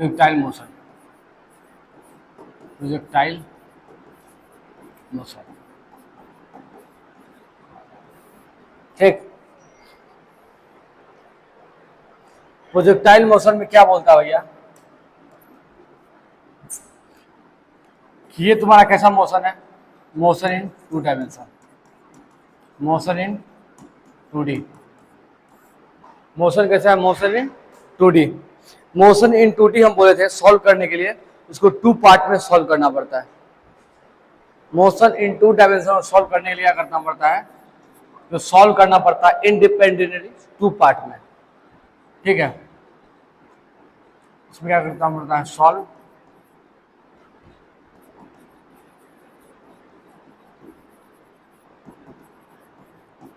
Projectile motion, projectile motion. ठीक, projectile motion में क्या बोलता है भैया कि ये तुम्हारा कैसा मोशन है, motion in two dimension, motion in 2D। Motion कैसा है, motion in 2D। Motion in 2D हम बोले थे सॉल्व करने के लिए इसको 2 पार्ट में सॉल्व करना पड़ता है। मोशन इन 2 डायमेंशन सॉल्व करने के लिए क्या करना पड़ता है, तो सॉल्व करना पड़ता है इंडिपेंडेंटली 2 पार्ट में। ठीक है, इसमें क्या करना पड़ता है, सॉल्व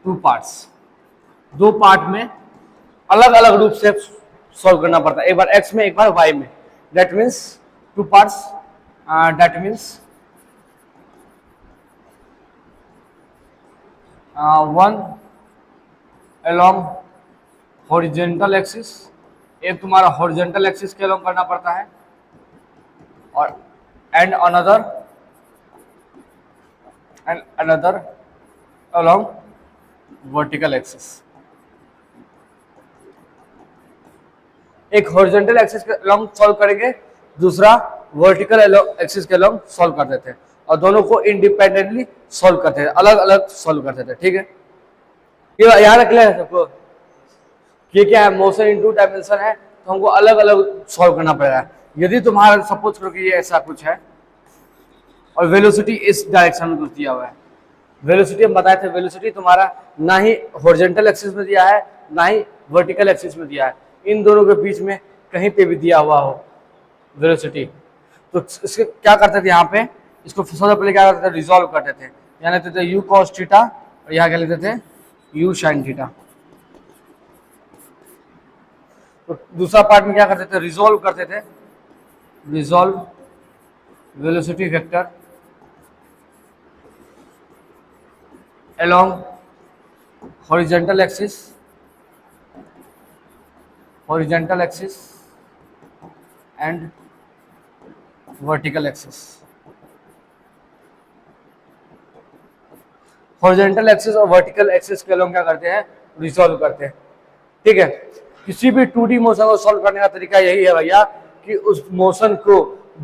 2 पार्ट्स, 2 पार्ट में अलग अलग रूप से सॉल्व करना पड़ता है, एक बार x में एक बार y में। That means 2 parts, that means one along horizontal axis, एक तुम्हारा हॉरिजेंटल एक्सिस के along करना पड़ता है, और and another along vertical axis. एक हॉरिजॉन्टल एक्सिस के अलॉन्ग सॉल्व करेंगे, दूसरा वर्टिकल एक्सिस के अलॉन्ग सॉल्व करते थे, और दोनों को इंडिपेंडेंटली सॉल्व करते थे, अलग अलग सॉल्व करते थे। ठीक है, ये याद रख लिया है सबको, ये क्या है, मोशन इन 2 डायमेंशन है तो हमको अलग अलग सॉल्व करना पड़ेगा। यदि तुम्हारा सपोज करो कि ये ऐसा कुछ है और वेलोसिटी इस डायरेक्शन में कुछ दिया हुआ है, वेलोसिटी हम बताए थे, वेलोसिटी तुम्हारा ना ही हॉरिजॉन्टल एक्सिस में दिया है ना ही वर्टिकल एक्सिस में दिया है, इन दोनों के बीच में कहीं पे भी दिया हुआ हो वेलोसिटी, तो इसके क्या करते थे, यहाँ पे इसको सबसे पहले क्या करते थे, रिजॉल्व करते थे। यहाँ लेते थे u cos थीटा और यहाँ क्या लेते थे u sin थीटा। तो दूसरा पार्ट में क्या करते थे, रिजॉल्व करते थे, resolve velocity vector along horizontal axis and vertical axis। Horizontal axis और वर्टिकल एक्सिस के along क्या करते हैं, रिजॉल्व करते हैं। ठीक है, किसी भी 2D मोशन को सॉल्व करने का तरीका यही है भैया कि उस मोशन को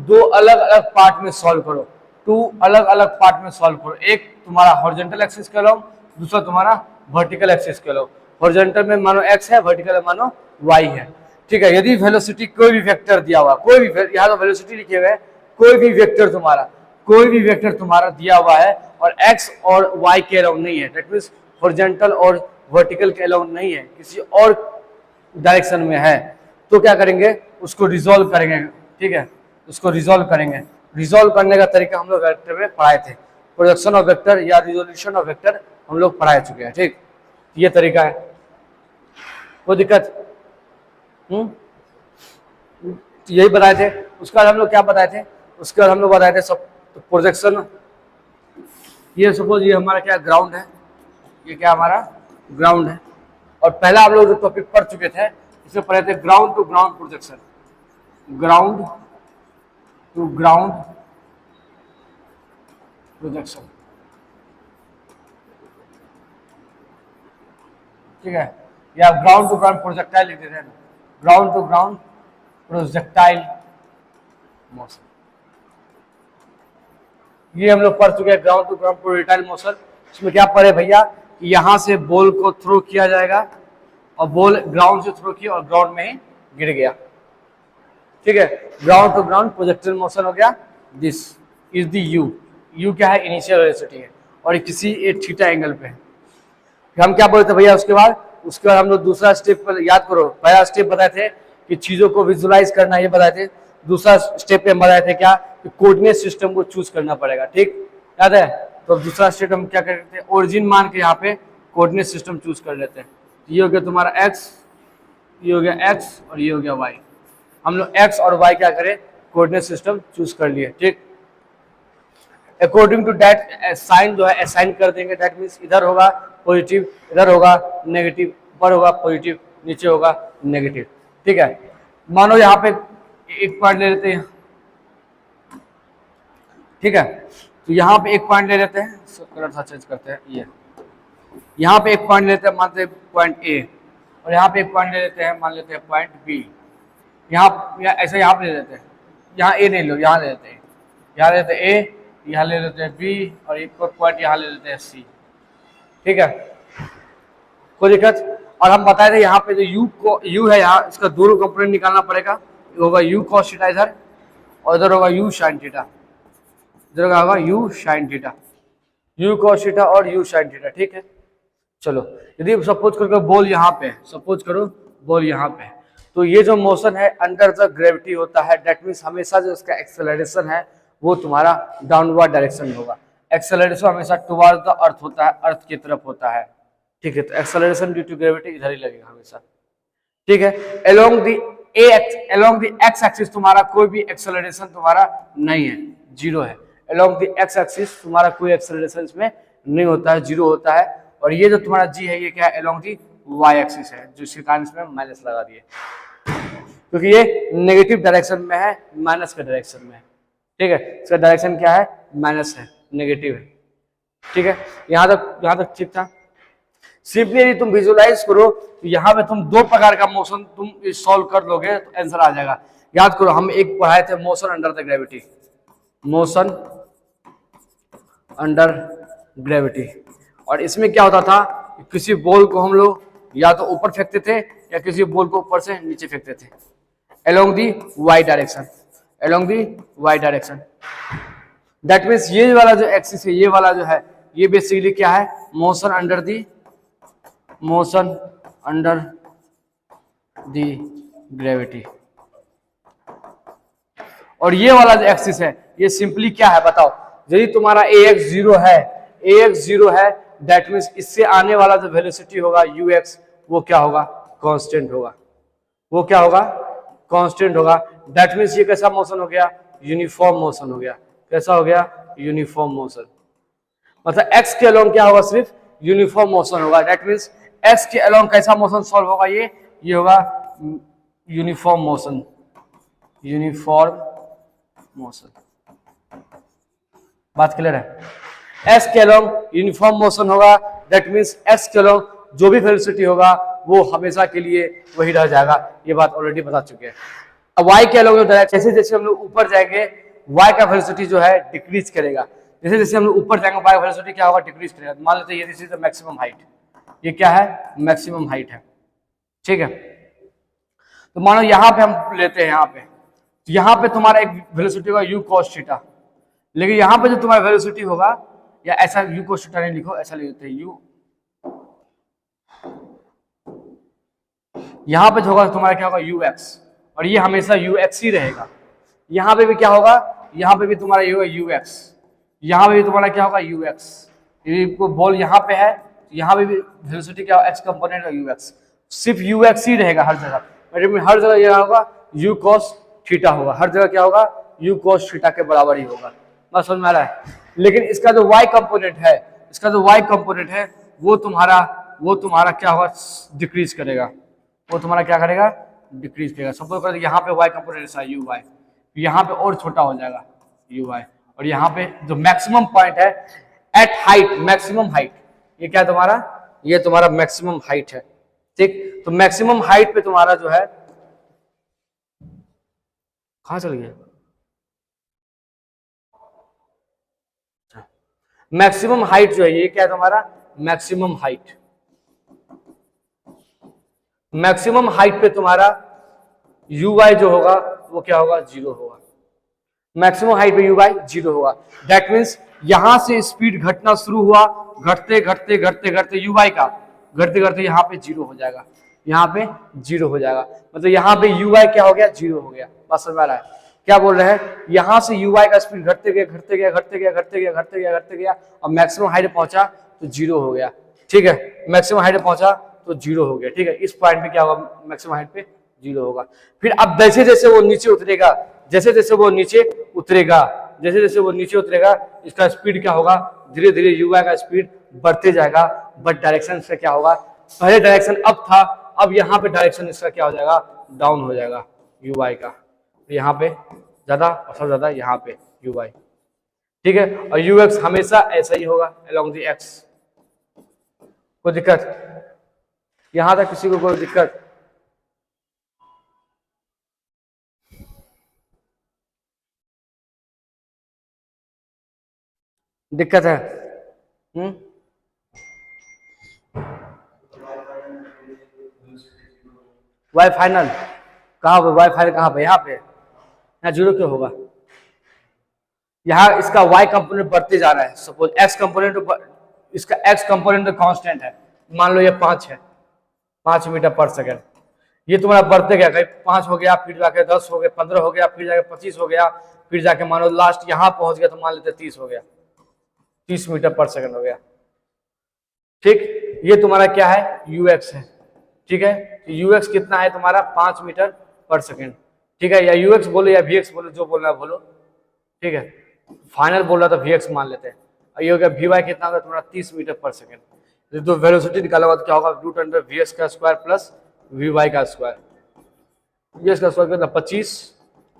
2 अलग अलग पार्ट में सॉल्व करो, 2 अलग अलग पार्ट में सॉल्व करो, एक तुम्हारा हॉरिजॉन्टल एक्सिस के along, दूसरा तुम्हारा वर्टिकल एक्सिस के along। हॉरिजॉन्टल में मानो x है, वर्टिकल में मानो y है। ठीक है, यदि वेलोसिटी कोई भी वेक्टर दिया हुआ, कोई भी, यहाँ तो वेलोसिटी लिखे हुए, कोई भी वेक्टर तुम्हारा दिया हुआ है और x और y के along नहीं है, दैट मीन्स हॉरिजॉन्टल और वर्टिकल के along नहीं है, किसी और डायरेक्शन में है, तो क्या करेंगे, उसको रिजॉल्व करेंगे। ठीक है, उसको रिजॉल्व करेंगे। रिजॉल्व करने का तरीका हम लोग वेक्टर में पढ़ाए थे, प्रोजेक्शन ऑफ वेक्टर या रिजोल्यूशन ऑफ वेक्टर हम लोग पढ़ा चुके हैं। ठीक, ये तरीका है, कोई दिक्कत? यही बताए थे। उसके बाद हम लोग क्या बताए थे, उसके बाद हम लोग बताए थे सब प्रोजेक्शन। ये सपोज ये हमारा क्या ग्राउंड है, ये क्या हमारा ग्राउंड है, और पहला हम लोग जो टॉपिक पढ़ चुके थे इसमें पढ़े थे ground to ground projection, ground to ground projection. ठीक है, या ग्राउंड टू ग्राउंड प्रोजेक्टाइल लिख देते हैं, ground to ground projectile motion. ये हम लोग पढ़ चुके हैं ground to ground projectile motion. इसमें क्या पढ़े भैया कि यहां से बॉल को थ्रो किया जाएगा और बॉल ग्राउंड से थ्रो किया और ग्राउंड में ही गिर गया। ठीक है, ground to ground projectile motion हो गया। दिस इज द यू क्या है, इनिशियल वेलोसिटी है, और किसी एक थीटा एंगल पे है। हम क्या बोलते भैया उसके बाद हम लोग दूसरा स्टेप पर याद करो, पहला स्टेप बताए थे कि चीजों को विजुलाइज करना, ये बताए थे। दूसरा स्टेप पे हम बताए थे क्या, कि कोऑर्डिनेट सिस्टम को चूज करना पड़ेगा। ठीक, याद है? तो दूसरा स्टेप हम क्या करते हैं, ओरिजिन मान के यहाँ पे कोऑर्डिनेट सिस्टम चूज कर लेते हैं। ये हो गया तुम्हारा x, ये हो गया x और ये हो गया y। हम लोग x और y क्या करें, कोऑर्डिनेट सिस्टम चूज कर लिए। ठीक, अकॉर्डिंग टू दैट साइन जो है असाइन कर देंगे। दैट मीन्स इधर होगा पॉजिटिव, इधर होगा नेगेटिव, ऊपर होगा पॉजिटिव, नीचे होगा नेगेटिव। ठीक है, मानो यहाँ पे एक पॉइंट ले लेते हैं, ठीक है। तो यहाँ पे एक पॉइंट ले लेते हैं, कलर सा चेंज करते हैं, ये यहाँ पे एक पॉइंट लेते हैं, मानते हैं पॉइंट ए, और यहाँ पे एक पॉइंट ले लेते हैं, मान लेते हैं पॉइंट बी। ऐसे यहाँ पे ले लेते हैं, यहाँ ए नहीं लो, यहाँ ले लेते हैं, यहाँ ले लेते हैं ए, यहाँ ले लेते हैं बी, और एक और पॉइंट यहाँ ले लेते हैं सी, ठीक है, कोई दिक्कत। और हम बताए थे यहाँ पे जो यू है, यहाँ इसका दोनों कंपोनेंट निकालना पड़ेगा, होगा यू कॉस थीटा इधर, और इधर होगा यू साइन थीटा, इधर होगा you sine theta, you cos theta और यू साइन थीटा, ठीक है। चलो, यदि सपोज करो बॉल यहाँ पे, सपोज करो बॉल यहाँ पे, तो ये जो मोशन है अंडर द ग्रेविटी होता है, दैट मीन्स हमेशा जो इसका एक्सेलरेशन है वो तुम्हारा डाउनवर्ड डायरेक्शन होगा। एक्सेलरेशन हमेशा टुवर्ड द अर्थ होता है, अर्थ की तरफ होता है, ठीक है। तो एक्सेलरेशन ड्यू टू ग्रेविटी इधर ही लगेगा हमेशा, ठीक है। अलोंग द एक्स एक्सिस तुम्हारा कोई भी एक्सेलरेशन तुम्हारा नहीं है, जीरो है। अलोंग द एक्स एक्सिस तुम्हारा कोई एक्सेलरेशन इसमें नहीं होता है, जीरो होता है। और ये जो तुम्हारा जी है ये क्या है, अलोंग दी वाई एक्सिस है, जो इसके कारण इसमें माइनस लगा दिए, क्योंकि ये नेगेटिव डायरेक्शन में है, माइनस के डायरेक्शन में है, ठीक है। इसका डायरेक्शन क्या है, माइनस है, नेगेटिव है, ठीक है। यहाँ तक ठीक था। सिंपली यदि तुम विजुलाइज करो तो यहाँ पे तुम दो प्रकार का मोशन तुम सॉल्व कर लोगे तो आंसर आ जाएगा। याद करो, हम एक पढ़ाए थे motion under the gravity, motion under gravity, और इसमें क्या होता था, किसी बॉल को हम लोग या तो ऊपर फेंकते थे या किसी बॉल को ऊपर से नीचे फेंकते थे, along the Y direction, along the Y direction. That means ये वाला जो एक्सिस है, ये वाला जो है, ये बेसिकली क्या है, मोशन अंडर दी ग्रेविटी। और ये वाला जो एक्सिस है ये सिंपली क्या है बताओ, यदि तुम्हारा ax जीरो है, दैट मीन्स इससे आने वाला जो वेलोसिटी होगा ux, वो क्या होगा, कांस्टेंट होगा, वो क्या होगा, कांस्टेंट होगा। दैट मीन्स ये कैसा मोशन हो गया, यूनिफॉर्म मोशन हो गया। कैसा हो गया, यूनिफॉर्म मोशन। मतलब x के अलोंग क्या होगा, सिर्फ यूनिफॉर्म मोशन होगा। दैट मीन्स x के अलोंग कैसा मोशन सॉल्व होगा, ये होगा यूनिफॉर्म मोशन, यूनिफॉर्म मोशन। बात क्लियर है, s के अलोंग यूनिफॉर्म मोशन होगा, दैट मीन्स x के अलोंग जो भी वेलोसिटी होगा वो हमेशा के लिए वही रह जाएगा, ये बात ऑलरेडी बता चुके हैं। अब y के अलोंग जैसे जैसे हम लोग ऊपर जाएंगे y का वेलोसिटी जो है डिक्रीज करेगा, जैसे जैसे हम लोग ऊपर जाएंगे y का वेलोसिटी क्या होगा, डिक्रीज करेगा। मान लेते हैं ये this is the maximum height, ये क्या है, मैक्सिमम हाइट है, ठीक है। तो मानो यहाँ पे हम लेते हैं, यहाँ पे तुम्हारा एक वेलोसिटी होगा u cos थीटा, लेकिन यहाँ पे जो तुम्हारा वेलोसिटी होगा, या ऐसा u cos थीटा नहीं लिखो, ऐसा लिख देते हैं u, यहाँ पे जो होगा तुम्हारा क्या होगा ux, और ये हमेशा ux ही रहेगा। यहाँ पे भी क्या होगा, यहाँ पे भी तुम्हारा ये होगा ux, यहाँ पे भी तुम्हारा क्या होगा ux। ये बॉल यहाँ पे है, यहाँ पे भी वेलोसिटी क्या होगा, x कंपोनेंट का ux, सिर्फ ux ही रहेगा हर जगह। मतलब हर जगह यह होगा u cos थीटा होगा, हर जगह क्या होगा, u cos थीटा के बराबर ही होगा। बस समझ में आ रहा है। लेकिन इसका जो y कंपोनेंट है, वो तुम्हारा क्या होगा, डिक्रीज करेगा, वो तुम्हारा क्या करेगा, डिक्रीज करेगा। सपोज कर यहाँ पे y कंपोनेंट ऐसा uy, यहाँ पे और छोटा हो जाएगा uy, और यहाँ पे जो मैक्सिमम पॉइंट है एट हाइट, मैक्सिमम हाइट, ये क्या तुम्हारा, ये तुम्हारा मैक्सिमम हाइट है, ठीक। तो मैक्सिमम हाइट पे तुम्हारा जो है, कहां चल गया, मैक्सिमम हाइट जो है ये क्या है तुम्हारा, मैक्सिमम हाइट। मैक्सिमम हाइट पे तुम्हारा uy जो होगा वो क्या होगा, जीरो होगा। मैक्सिमम हाइट पे uy जीरो होगा। दैट मीन्स यहां से स्पीड घटना शुरू हुआ, घटते घटते घटते घटते uy का घटते घटते यहाँ पे जीरो हो जाएगा, यहाँ पे जीरो हो जाएगा। मतलब यहाँ पे uy क्या हो गया, जीरो हो गया। बात समझ में आ रहा है, क्या बोल रहे हैं, यहाँ से uy का स्पीड घटते गया घटते गया घटते गया घटते गया घटते गया घटते गया, और मैक्सिमम हाइट पहुंचा तो जीरो हो गया, ठीक है। मैक्सिमम हाइट पहुंचा तो जीरो हो गया, ठीक है। इस पॉइंट पे क्या होगा, मैक्सिमम हाइट पे जीरो होगा। फिर अब जैसे जैसे वो नीचे उतरेगा, जैसे जैसे वो नीचे उतरेगा, इसका स्पीड क्या होगा, धीरे धीरे uy का स्पीड बढ़ते जाएगा, बट डायरेक्शन से क्या होगा, पहले डायरेक्शन अप था, अब यहाँ पे डायरेक्शन इसका क्या हो जाएगा, डाउन हो जाएगा uy का। यहाँ पे ज्यादा और सबसे ज्यादा यहाँ पे यू वाई, ठीक है। और यू एक्स हमेशा ऐसा ही होगा अलोंग दी एक्स। कोई दिक्कत यहां तक किसी को कोई दिक्कत? दिक्कत है? वाई फाइनल कहाँ पे? वाई फाइनल कहाँ पे? यहाँ पे। यहाँ जीरो क्यों होगा? यहाँ इसका y कंपोनेंट बढ़ते जा रहा है। सपोज x कंपोनेंट, इसका x कंपोनेंट तो कांस्टेंट है, मान लो ये 5 है, 5 मीटर पर सेकंड। ये तुम्हारा बढ़ते गया, कहीं 5 हो गया, फिर जाके 10 हो गया, 15 हो गया, फिर जाके 25 हो गया, फिर जाके मानो लास्ट यहाँ पहुंच गया तो मान लेते 30 हो गया, 30 मीटर पर सेकंड हो गया, ठीक। ये तुम्हारा क्या है? ux है, ठीक है। ux कितना है तुम्हारा? 5 मीटर पर सेकंड, ठीक है। या ux बोलो या vx बोलो, जो बोलना बोलो, ठीक है। फाइनल बोल रहा था vx मान लेते हैं। ये हो गया vy कितना होगा तुम्हारा? 30 मीटर पर सेकंड। तो वेलोसिटी निकाला हुआ तो क्या होगा? रूट अंडर vx का स्क्वायर प्लस vy का स्क्वायर। vx का स्क्वायर कितना? 25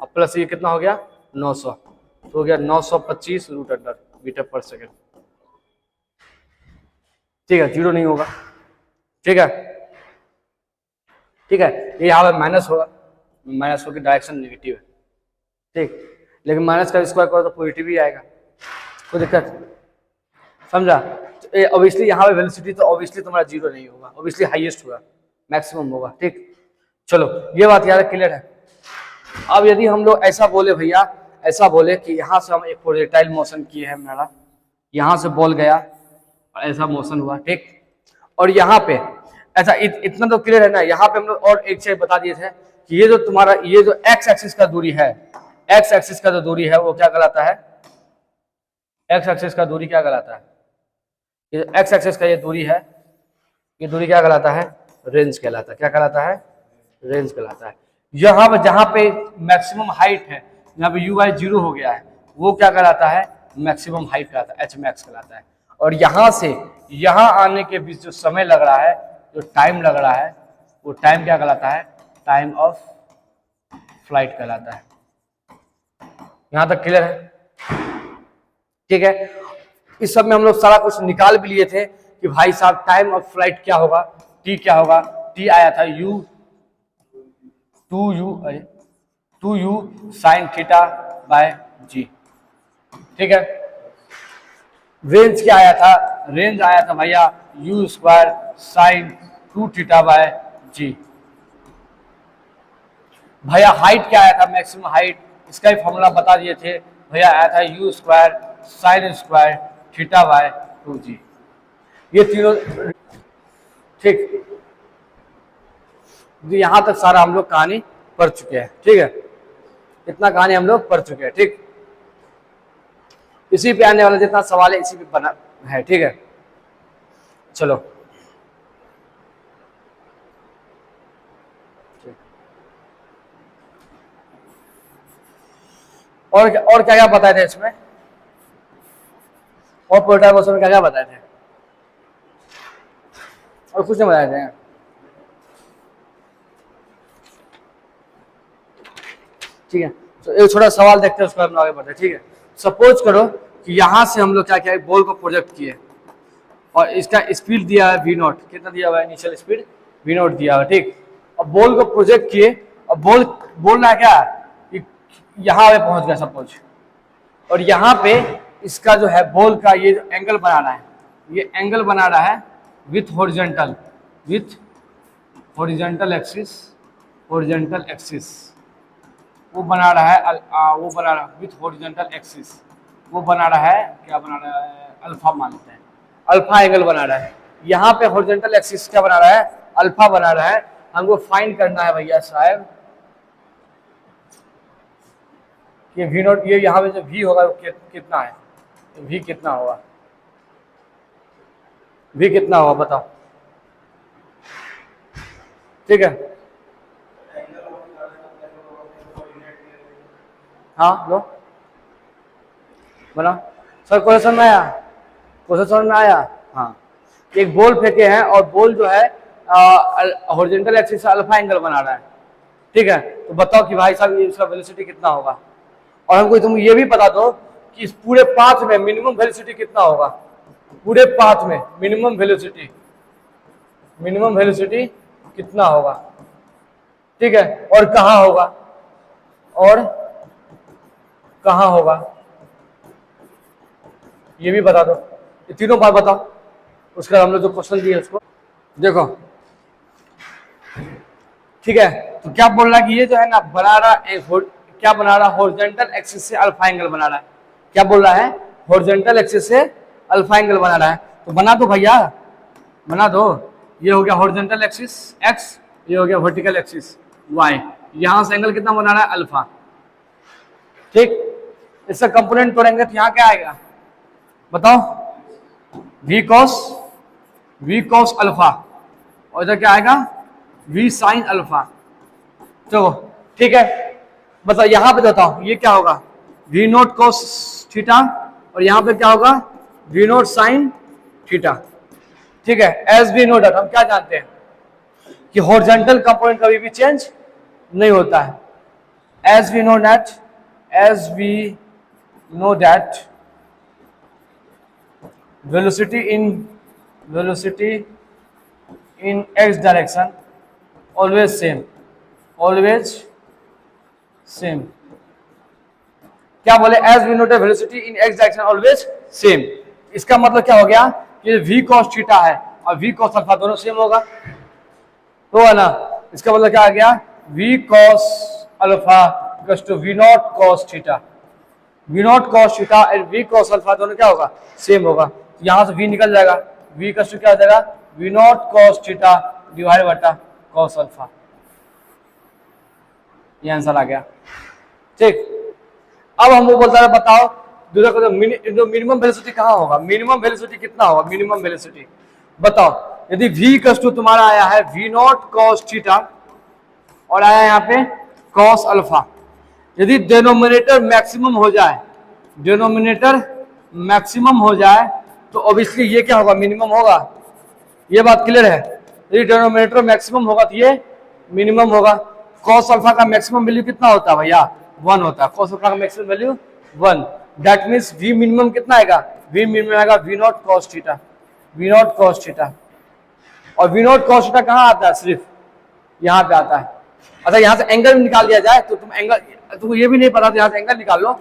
और प्लस ये कितना हो गया? 900, तो हो गया 925 रूट अंडर मीटर पर सेकंड, ठीक है। जीरो नहीं होगा, ठीक है, ठीक है। ये यहाँ पे माइनस होगा, माइनस होकर डायरेक्शन नेगेटिव है, ठीक। लेकिन माइनस का स्क्वायर करो तो पॉजिटिव ही आएगा, कोई दिक्कत? समझा? ऑब्वियसली यहाँ पे वेलोसिटी तो ऑब्वियसली तुम्हारा जीरो नहीं होगा, ऑब्वियसली हाईएस्ट होगा, मैक्सिमम होगा, ठीक। चलो ये बात यार क्लियर है। अब यदि हम लोग ऐसा बोले भैया, ऐसा बोले कि यहाँ से हम एक प्रोजेक्टाइल मोशन किए हैं, मेरा यहाँ से बॉल गया और ऐसा मोशन हुआ, ठीक। और यहाँ पे ऐसा इतना तो क्लियर है ना। यहाँ पे हम लोग और एक चीज बता दिए थे कि ये जो तुम्हारा ये जो एक्स एक्सिस का दूरी है, एक्स एक्सिस का जो दूरी है वो क्या कहलाता है? एक्स एक्सिस का दूरी क्या कहलाता है? ये एक्स एक्सिस का ये दूरी है, ये दूरी क्या कहलाता है? रेंज कहलाता है। क्या कहलाता है? रेंज कहलाता है। यहाँ पर जहाँ पे मैक्सिमम हाइट है, यहाँ पे यू वाई जीरो हो गया है, वो क्या कहलाता है? मैक्सिमम हाइट कहलाता है, एच मैक्स कहलाता है। और यहाँ से यहाँ आने के बीच जो समय लग रहा है, जो टाइम लग रहा है, वो टाइम क्या कहलाता है? टाइम ऑफ फ्लाइट कहलाता है। यहाँ तक क्लियर है? ठीक है। इस सब में हम लोग सारा कुछ निकाल भी लिए थे कि भाई साहब टाइम ऑफ फ्लाइट क्या होगा, टी क्या होगा। टी आया था U 2u sine theta by G, ठीक है। रेंज क्या आया था? रेंज आया था भैया U square sine 2 theta by G. भैया हाइट क्या आया था? मैक्सिमम हाइट, इसका भी फॉर्मूला बता दिए थे भैया, आया था you square sine square theta by 2g। ये तीनों, ठीक। यहां तक सारा हम लोग कहानी पढ़ चुके हैं, ठीक है। इतना कहानी हम लोग पढ़ चुके हैं, ठीक। इसी पे आने वाला जितना सवाल है इसी पे बना है, ठीक है। चलो और क्या क्या बताए थे इसमें, और पोर्टल क्वेश्चन में क्या क्या बताए थे, और कुछ नहीं बताए थे? ठीक है। तो एक छोटा सवाल देखते हैं, उसको हम आगे बढ़ते हैं, ठीक है। सपोज करो कि यहाँ से हम लोग क्या किया, बॉल को प्रोजेक्ट किए और इसका स्पीड दिया है v0, कितना दिया हुआ है? इनिशियल स्पीड v0 दिया हुआ है, ठीक। और बॉल को प्रोजेक्ट किए और बॉल बोल रहा है क्या कि यहाँ पे पहुंच गया सपोज, और यहाँ पे इसका जो है बॉल का ये जो एंगल बना रहा है, ये एंगल बना रहा है विथ हॉरिजॉन्टल एक्सिस, वो बना रहा है वो बना रहा है विथ हॉरिजॉन्टल एक्सिस, वो बना रहा है क्या बना रहा है? अल्फा मानते हैं, अल्फा एंगल बना रहा है। यहाँ पे हॉरिजॉन्टल एक्सिस क्या बना रहा है? अल्फा बना रहा है। हमको फाइंड करना है भैया साहब कि v0, ये यहाँ पे जो v होगा वो कितना है? v कितना होगा? v कितना होगा बताओ, ठीक है। हाँ लो बोला सर, क्वेश्चन में आया, क्वेश्चन में आया। हाँ, एक बॉल फेंके हैं और बॉल जो है हॉरिजॉन्टल एक्सिस से अल्फा एंगल बना रहा है, ठीक है, तो बताओ कि भाई साहब ये इसका वेलोसिटी कितना होगा। और हमको तुम ये भी बता दो कि इस पूरे पाथ में मिनिमम वेलोसिटी कितना होगा, पूरे पाथ में मिनिमम वेलोसिटी कितना होगा, ठीक है, और कहाँ होगा, और कहाँ होगा, ये भी बता दो। ये तीनों बात बताओ, उसका हम लोग जो क्वेश्चन दिए उसको देखो, ठीक है। तो क्या बोल रहा है कि ये जो है ना बना रहा क्या बना रहा, हॉरिजॉन्टल एक्सिस से अल्फा एंगल बना रहा है। क्या बोल रहा है, हॉरिजॉन्टल एक्सिस से अल्फा एंगल बना रहा है। तो बना दो भैया, बना दो। ये हो गया हॉरिजॉन्टल एक्सिस एक्स, ये हो गया वर्टिकल एक्सिस वाई। यहां से एंगल कितना बना रहा है, अल्फा, ठीक। इसका कंपोनेंट तोड़ेंगे तो यहाँ क्या आएगा बताओ, वी कॉस अल्फा, और इधर क्या आएगा, वी साइन अल्फा। चलो ठीक है, बताओ यहाँ पे बताओ ये क्या होगा, वी नोट कॉस थीटा, और यहाँ पे क्या होगा, वी नोट साइन थीटा, ठीक है। एज वी नो दैट, हम क्या जानते हैं कि हॉरिजॉन्टल कंपोनेंट कभी भी चेंज नहीं होता है। As we know that velocity in X direction always same. क्या बोले, as we know that velocity in X direction always same. इसका मतलब क्या हो गया कि वी कॉस थीटा है और वी कॉस अल्फा दोनों सेम होगा, तो है ना। इसका मतलब क्या आ गया, V cos alpha equals to V naught cos theta, V naught cos theta and V cos alpha दोनों क्या होगा, सेम होगा। यहां से वी निकल जाएगा, वी इक्वल्स टू क्या हो जाएगा, V naught cos theta divide बटा कॉस अल्फा। ये आंसर आ गया, ठीक। अब हम वो बोलता है बताओ मिनिमम वेलोसिटी कहाँ होगा, मिनिमम वेलोसिटी कितना होगा, मिनिमम वेलोसिटी बताओ। यदि v इक्वल्स टू तुम्हारा आया है वी नॉट कॉस थीटा और आया यहाँ पे कॉस अल्फा, यदि डिनोमिनेटर मैक्सिमम हो जाए तो ऑब्वियसली ये क्या होगा, मिनिमम होगा। ये बात क्लियर है, यदि डिनोमिनेटर मैक्सिमम होगा तो ये मिनिमम होगा। कॉस अल्फा का मैक्सिमम वैल्यू कितना होता है भैया, 1 होता है। कॉस अल्फा का maximum value 1, that means v minimum कितना आएगा, v मिनिमम आएगा वी नॉट कॉस थीटा, और वी नॉट कॉस थीटा कहाँ आता है, सिर्फ यहाँ पे आता है। अच्छा यहाँ से एंगल निकाल लिया जाए तो तुमको ये भी नहीं पता, तो यहाँ से एंगल निकाल लो,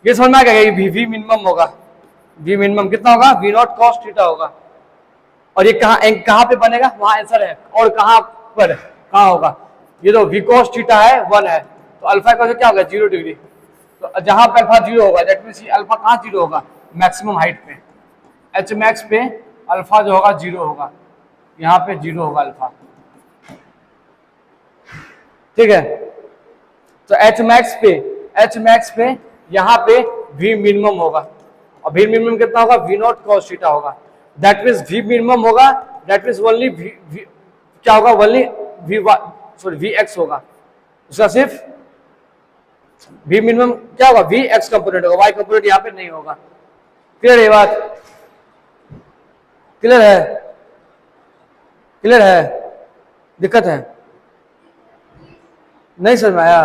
ये समझ में आ गया, वी मिनिमम होगा, वी मिनिमम कितना होगा, वी नॉट कॉस थीटा होगा। और ये कहाँ पे बनेगा, वहां आंसर है, और कहाँ होगा, ये तो वी कॉस थीटा है 1 है, तो अल्फा का क्या होगा 0 डिग्री। तो जहां पे अल्फा 0 होगा दैट मींस अल्फा कहाँ 0 होगा, मैक्सिमम हाइट पे, एच मैक्स पे अल्फा जो होगा 0 होगा, यहाँ पे 0 होगा अल्फा, ठीक है। तो एच मैक्स पे यहाँ पे वी मिनिमम होगा, और वी मिनिमम कितना होगा, वी नॉट कॉस थीटा होगा, दैट मींस वी मिनिमम होगा, दैट मींस ओनली क्या होगा, ओनली वी एक्स होगा, उसका सिर्फ वी मिनिमम क्या होगा, वी एक्स कंपोनेंट होगा, वाई कंपोनेंट यहाँ पे नहीं होगा। क्लियर है बात, क्लियर है, दिक्कत है, नहीं समझ में आया।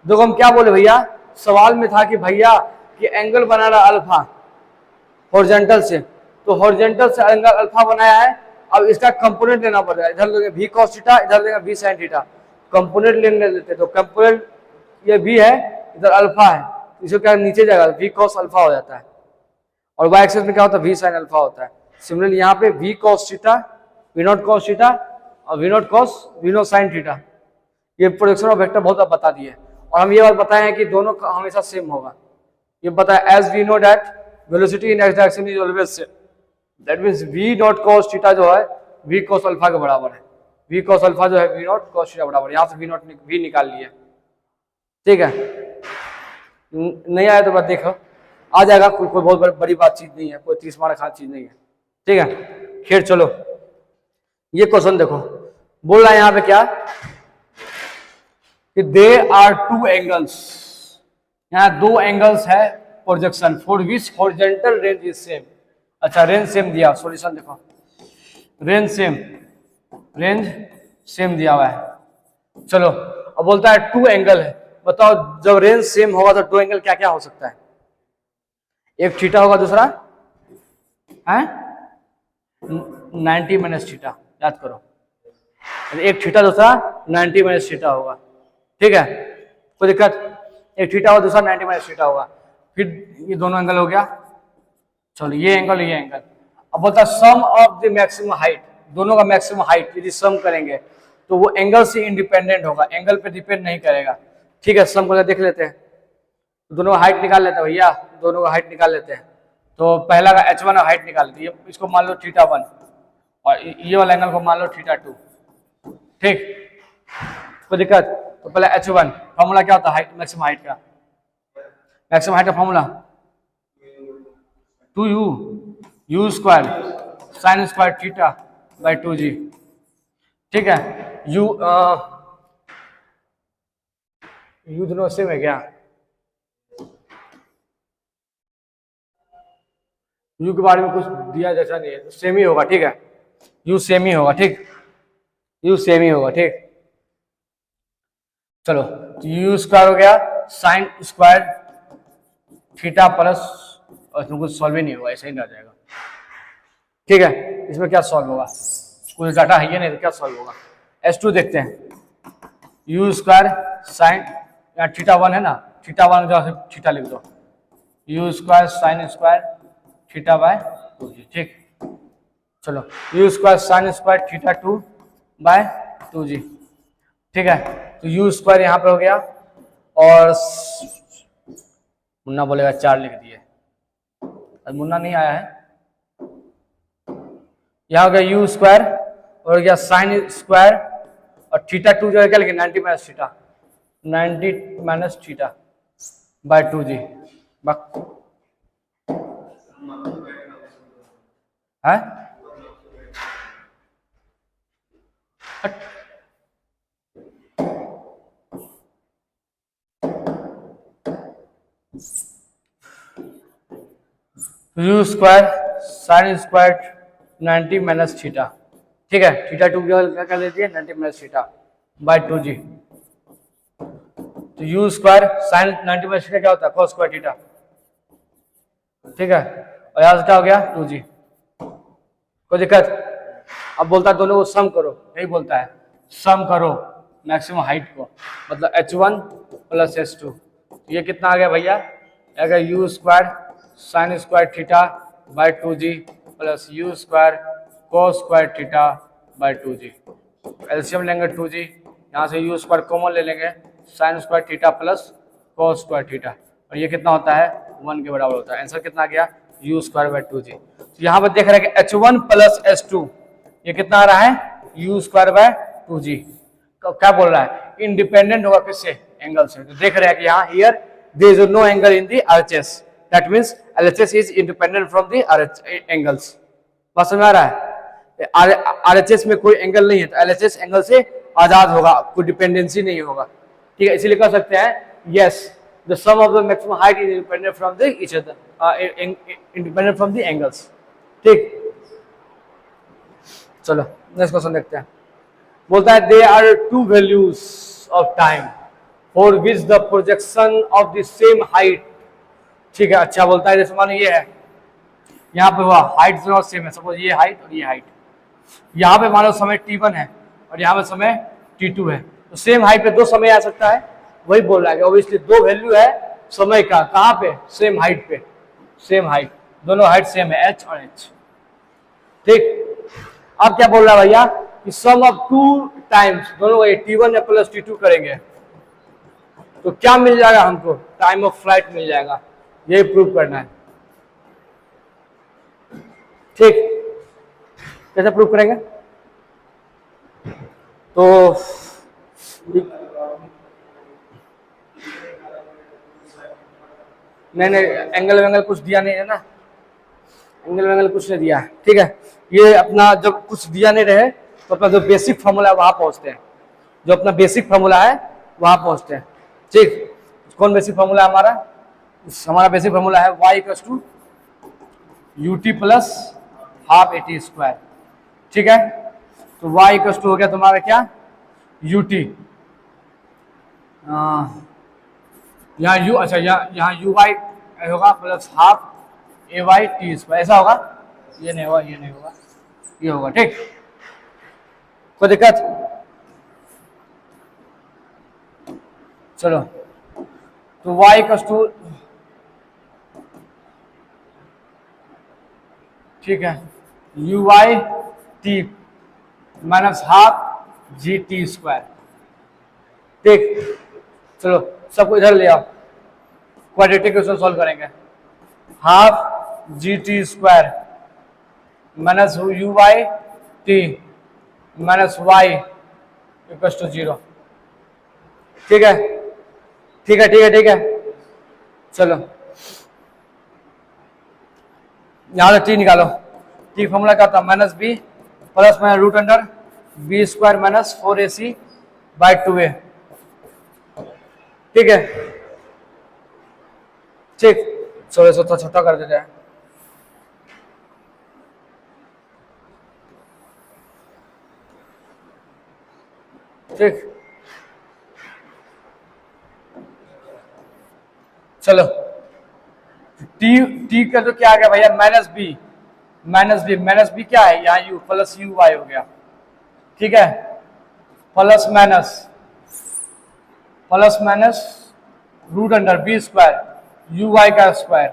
देखो हम क्या बोले भैया, सवाल में था कि भैया कि एंगल बना रहा अल्फा हॉरिजॉन्टल से, तो हॉरिजॉन्टल से एंगल अल्फा बनाया है, अब इसका कंपोनेंट लेना पड़ेगा, इधर लेंगे वी कॉस थीटा, इधर लेंगे वी साइन थीटा, कंपोनेंट लेने लेते, तो कंपोनेंट ये वी है, इधर अल्फा है, इसको क्या नीचे जाएगा, वी कॉस अल्फा हो जाता है, और वाई एक्सिस में क्या होता है, वी साइन अल्फा होता है। सिमिलरली यहाँ पे V cos theta, V naught cos theta, और वी नॉट साइन थीटा, ये प्रोजेक्शन ऑफ वेक्टर बहुत बता दिए। और हम ये बात बताए हैं कि दोनों का हमेशा सेम होगा, ये पता है, as we know that velocity in X direction is always same, that means V naught cos theta जो है वी कॉस अल्फा के बराबर है, वी कॉस अल्फा जो है वी नॉट कॉस थीटा बराबर, यहाँ से वी निकाल लिया, ठीक है। नहीं आया तो बात देखो, आ जाएगा, कोई बहुत बड़ी बात चीज नहीं है, कोई 30 मार्क खास चीज नहीं है, ठीक है। खैर चलो, ये क्वेश्चन देखो, बोल रहा है यहाँ पे क्या कि दे आर 2 एंगल्स, यहाँ 2 एंगल्स है projection for which horizontal range is same. अच्छा रेंज सेम दिया, सॉल्यूशन देखो, रेंज सेम दिया हुआ है, चलो अब बोलता है टू एंगल है, बताओ जब रेंज सेम होगा तो दो एंगल क्या क्या हो सकता है? एक थीटा होगा, दूसरा है 90 माइनस थीटा, याद करो। एक थीटा दूसरा 90 माइनस थीटा होगा, ठीक है, कोई दिक्कत? एक थीटा होगा दूसरा 90 माइनस थीटा होगा, फिर ये दोनों एंगल हो गया। चलो ये एंगल ये एंगल। अब बोलता है sum of the maximum height, दोनों का मैक्सिमम हाइट यदि सम करेंगे तो वो एंगल से इंडिपेंडेंट होगा, एंगल पे डिपेंड नहीं करेगा, ठीक है। सम करके देख लेते हैं, दोनों का हाइट निकाल लेते हैं भैया, दोनों का हाइट निकाल लेते हैं। तो पहला का h1 हाइट निकाल लेते हैं, इसको मान लो थीटा 1 और ये वाला एंगल को मान लो थीटा 2, ठीक, कोई दिक्कत? तो पहले h1 फॉर्मूला क्या होता है हाइट, मैक्सिमम हाइट का, मैक्सिमम हाइट का formula 2u u square sine square theta by 2g, ठीक है। u u दोनों सेम है क्या? u के बारे में कुछ दिया जैसा नहीं है, सेम ही होगा, ठीक है, u सेम ही होगा, ठीक, u सेम ही होगा, ठीक। चलो तो u स्क्वायर हो गया साइन स्क्वायर थीटा प्लस, और इसमें कुछ सॉल्व ही नहीं होगा, ऐसा ही रह जाएगा, ठीक है। इसमें क्या सॉल्व होगा, कुछ डाटा है ही नहीं तो क्या सॉल्व होगा? S2 देखते हैं, u स्क्वायर साइन, यहाँ थीटा 1 है ना, थीटा 1 जो थीटा लिख दो, u square sine square theta by 2g, ठीक। चलो u square sine square theta 2 by 2g, ठीक है। तो u स्क्वायर यहाँ पे हो गया, और मुन्ना बोलेगा 4 लिख दिए, मुन्ना नहीं आया है। यहाँ हो गया u स्क्वायर और गया साइन स्क्वायर और थीटा 2 जो है क्या लिखे 90 minus theta, 90 minus theta by 2g, है u square sine square 90 minus theta, ठीक है, थीटा 2 क्या कर लेती है 90 माइनस थीटा बाय 2g। तो u square sine 90 minus theta क्या होता है cos स्क्वायर थीटा, ठीक है, और यहाँ से क्या हो गया 2g, कोई दिक्कत? अब बोलता है दोनों को सम करो, यही बोलता है सम करो मैक्सिमम हाइट को, मतलब h1 प्लस h2, ये कितना आ गया भैया, अगर u square sine square theta by 2g plus u square cos square theta by 2g, LCM लेंगे 2g, यहाँ से u स्क्वायर कॉमन ले लेंगे, sign square theta plus cos square theta, और ये कितना होता है 1 के बराबर होता है। आंसर कितना गया u स्क्वायर बाय 2g। तो यहाँ पर देख रहे हैं कि h1 प्लस h2 ये कितना आ रहा है u स्क्वायर बाय 2g, क्या बोल रहा है इंडिपेंडेंट होगा किससे, एंगल से। तो देख रहे हैं कि यहाँ here there is no angle in the RHS, that means LHS is independent from the angles. बात समझ आ रहा है, RHS में कोई एंगल नहीं है तो LHS एंगल से आजाद होगा, कोई डिपेंडेंसी नहीं होगा, ठीक है। इसीलिए कह सकते हैं yes the sum of the maximum height is independent from the each other, independent from the angles, ठीक। चलो नेक्स्ट क्वेश्चन देखते हैं। बोलता है they are two values of time for which the projection of the same height, ठीक है। अच्छा बोलता है जैसे मानो ये है, यहाँ पे हुआ हाइट दोनों सेम है, सपोज ये हाइट और ये हाइट, यहाँ पे मानो समय t1 है और यहाँ पे समय t2 है, तो सेम हाइट पे दो समय आ सकता है, वही बोल रहा है ऑब्वियसली दो वैल्यू है समय का, कहाँ पे सेम हाइट पे, सेम हाइट, दोनों हाइट सेम है h और h, ठीक। अब क्या बोल रहा है भैया कि सम ऑफ टू टाइम्स, दोनों का t1 या प्लस t2 करेंगे तो क्या मिल जाएगा हमको, टाइम ऑफ फ्लाइट मिल जाएगा, यही प्रूव करना है, ठीक। कैसे प्रूव करेंगे, तो नहीं एंगल वेंगल कुछ दिया नहीं है ना, एंगल वेंगल कुछ नहीं दिया है, ठीक है। ये अपना जब कुछ दिया नहीं रहे तो अपना जो बेसिक फॉर्मूला है वहां पहुंचते हैं, जो अपना बेसिक फॉर्मूला है वहां पहुंचते हैं, ठीक। कौन बेसिक फॉर्मूला है हमारा बेसिक फॉर्मूला है y equals to ut plus half at square, ठीक है। तो y इक्वल्स टू हो गया तुम्हारा क्या ut, यहाँ यू, अच्छा यहाँ यू वाई होगा plus half a y t square, ऐसा होगा। ये नहीं होगा, ये नहीं होगा, ये होगा। ठीक, कोई दिक्कत? चलो, तो y इक्वल्स टू, ठीक है, u y t minus half g t square. ठीक, चलो सबको इधर ले आओ, क्वाड्रेटिक इक्वेशन सॉल्व करेंगे। Half g t square minus u y t minus y equals to 0। ठीक है, ठीक है, ठीक है, ठीक है। चलो यहां से टी निकालो। टी फॉर्मूला क्या था? Minus b plus minus root under b square minus 4ac by 2a। ठीक है, ठीक, चलो इसको तो छोटा कर देते हैं। ठीक, चलो टी टी का तो क्या आ गया भैया? Minus b, minus b, minus b क्या है? यहाँ यू प्लस यू वाई हो गया। ठीक है, plus minus, plus minus root under b square u y का स्क्वायर।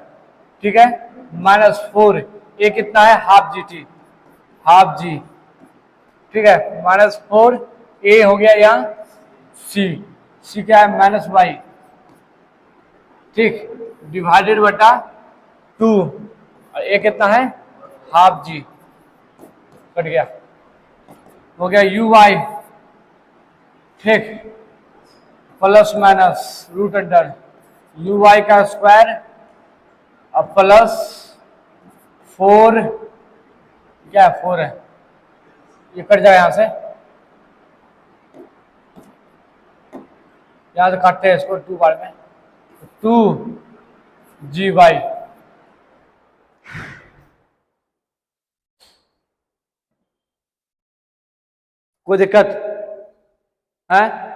ठीक है, माइनस 4, ए कितना है? Half g t, half g. ठीक है, माइनस 4 ए हो गया यहाँ सी, सी क्या है? Minus Y. ठीक, डिवाइडेड बटा 2 और ए कितना है? हाफ जी। कट गया, हो गया यू वाई। ठीक, plus minus root under u y का स्क्वायर और प्लस 4, क्या है? 4 है, ये कट जाएगा यहां से, यहां से काटते हैं इसको 2 बार में, 2 जी वाई। कोई दिक्कत है?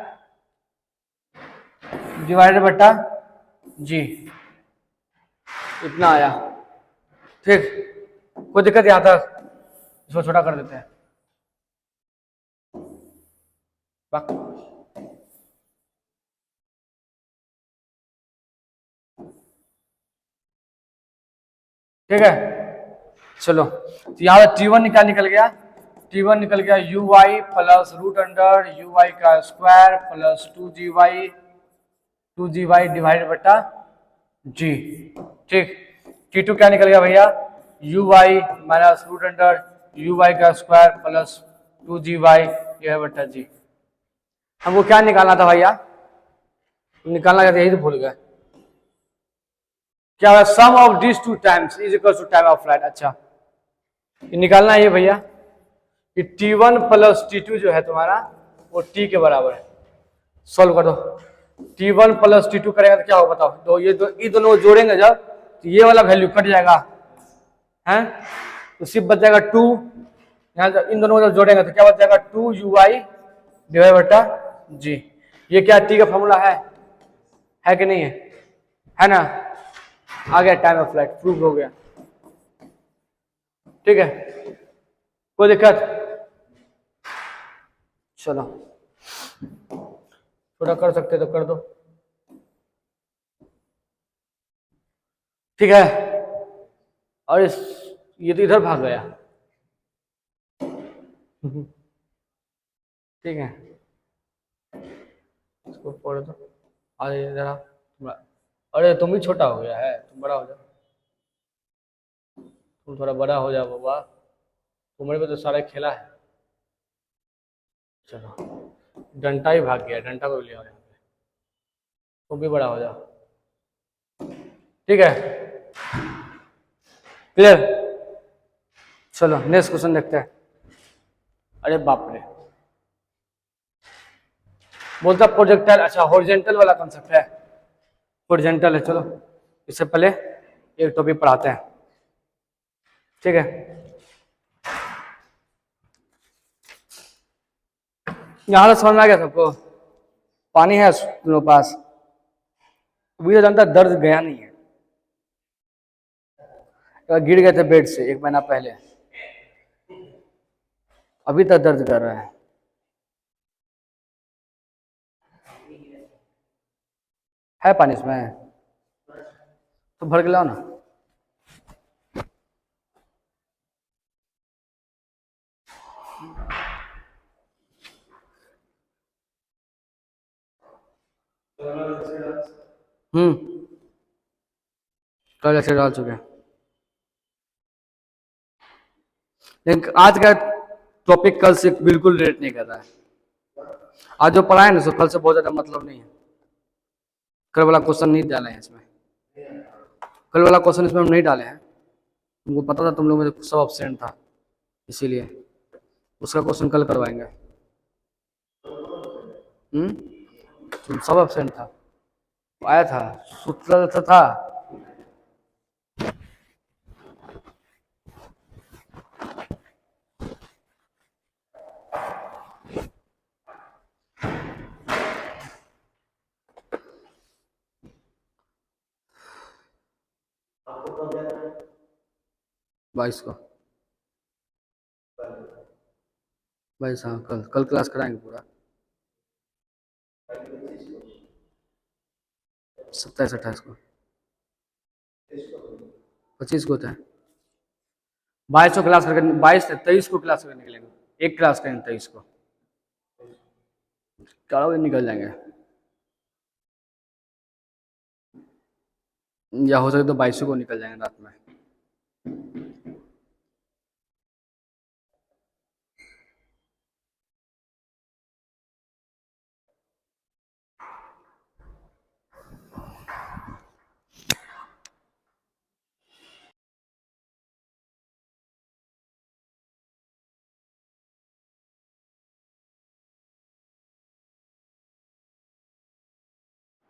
डिवाइडेड बटा जी, इतना आया। ठीक, कोई दिक्कत? यहां तक इसको छोटा कर देते हैं। ठीक है, चलो तो यहाँ T1 निकल गया, T1 निकल गया u y plus root under u y का square plus 2 g y divide बटा जी। ठीक, T2 क्या निकल गया भैया? U y minus root under u y का square plus 2 g y divide बटा जी। हमको क्या निकालना था भैया? निकालना था, यही तो भूल गए। क्या है? Sum of this 2 times is equal to time of flight. अच्छा, ये निकालना है ये भैया कि T1 प्लस T2 जो है तुम्हारा वो T के बराबर है। सॉल्व कर दो। T1 प्लस T2 करेगा तो क्या होगा बताओ? तो ये दोनों जोड़ेंगे जब, तो ये वाला वैल्यू कट जाएगा, हैं, तो सिर्फ बच जाएगा 2। यहाँ इन दोनों को जब जोड़ेंगे तो क्या बच जाएगा? 2 डिवाइड बटा जी। ये क्या T का फॉर्मूला है कि नहीं है ना? आ गया टाइम ऑफ फ्लाइट, प्रूव हो गया। ठीक है, कोई दिक्कत? चलो थोड़ा कर सकते तो कर दो। ठीक है, और ये तो इधर भाग गया। ठीक है, इसको पढ़ दो। अरे जरा, अरे तुम भी छोटा हो गया है, तुम बड़ा हो जाओ, तुम थोड़ा बड़ा हो जाओ बाबा, तुम्हारे पे तो सारा खेला है। चलो, डंटा ही भाग गया, डंटा को भी ले आओ यहाँ पे, तुम भी बड़ा हो जाओ। ठीक है, क्लियर? चलो नेक्स्ट क्वेश्चन देखते हैं। अरे बाप रे, बोलता प्रोजेक्टाइल, अच्छा हॉरिजॉन्टल वाला कंसेप्ट है, हॉरिजॉन्टल है। चलो इससे पहले एक टॉपिक पढ़ाते हैं। ठीक है, यहां से समझ में आ गया सबको? पानी है तुम्हारे पास? मुझे जानता दर्द गया नहीं है। गिर गए थे बेड से 1 महीना पहले, अभी तक दर्द कर रहा है। पानी इसमें तो भर के लाओ ना। कल ऐसे डाल चुके हैं, लेकिन आज का टॉपिक कल से बिल्कुल रिलेट नहीं कर रहा है। आज जो पढ़ा है ना, कल से बहुत ज्यादा मतलब नहीं है। कल वाला क्वेश्चन नहीं डाले हैं इसमें, कल वाला क्वेश्चन इसमें हम नहीं डाले हैं। तुमको पता था तुम लोग में सब अब्सेंट था, इसीलिए उसका क्वेश्चन कल करवाएंगे। तुम सब अब्सेंट था, आया था, सूत्र था। बाईस को 22, हाँ कल कल क्लास कराएंगे पूरा। 27 28 को, 25 को होता है। 22 को क्लास करके 22 से 23 को क्लास करके निकलेंगे। एक क्लास करेंगे 23 को, 4 बजे निकल जाएंगे, या हो सके तो 22 को निकल जाएंगे रात में।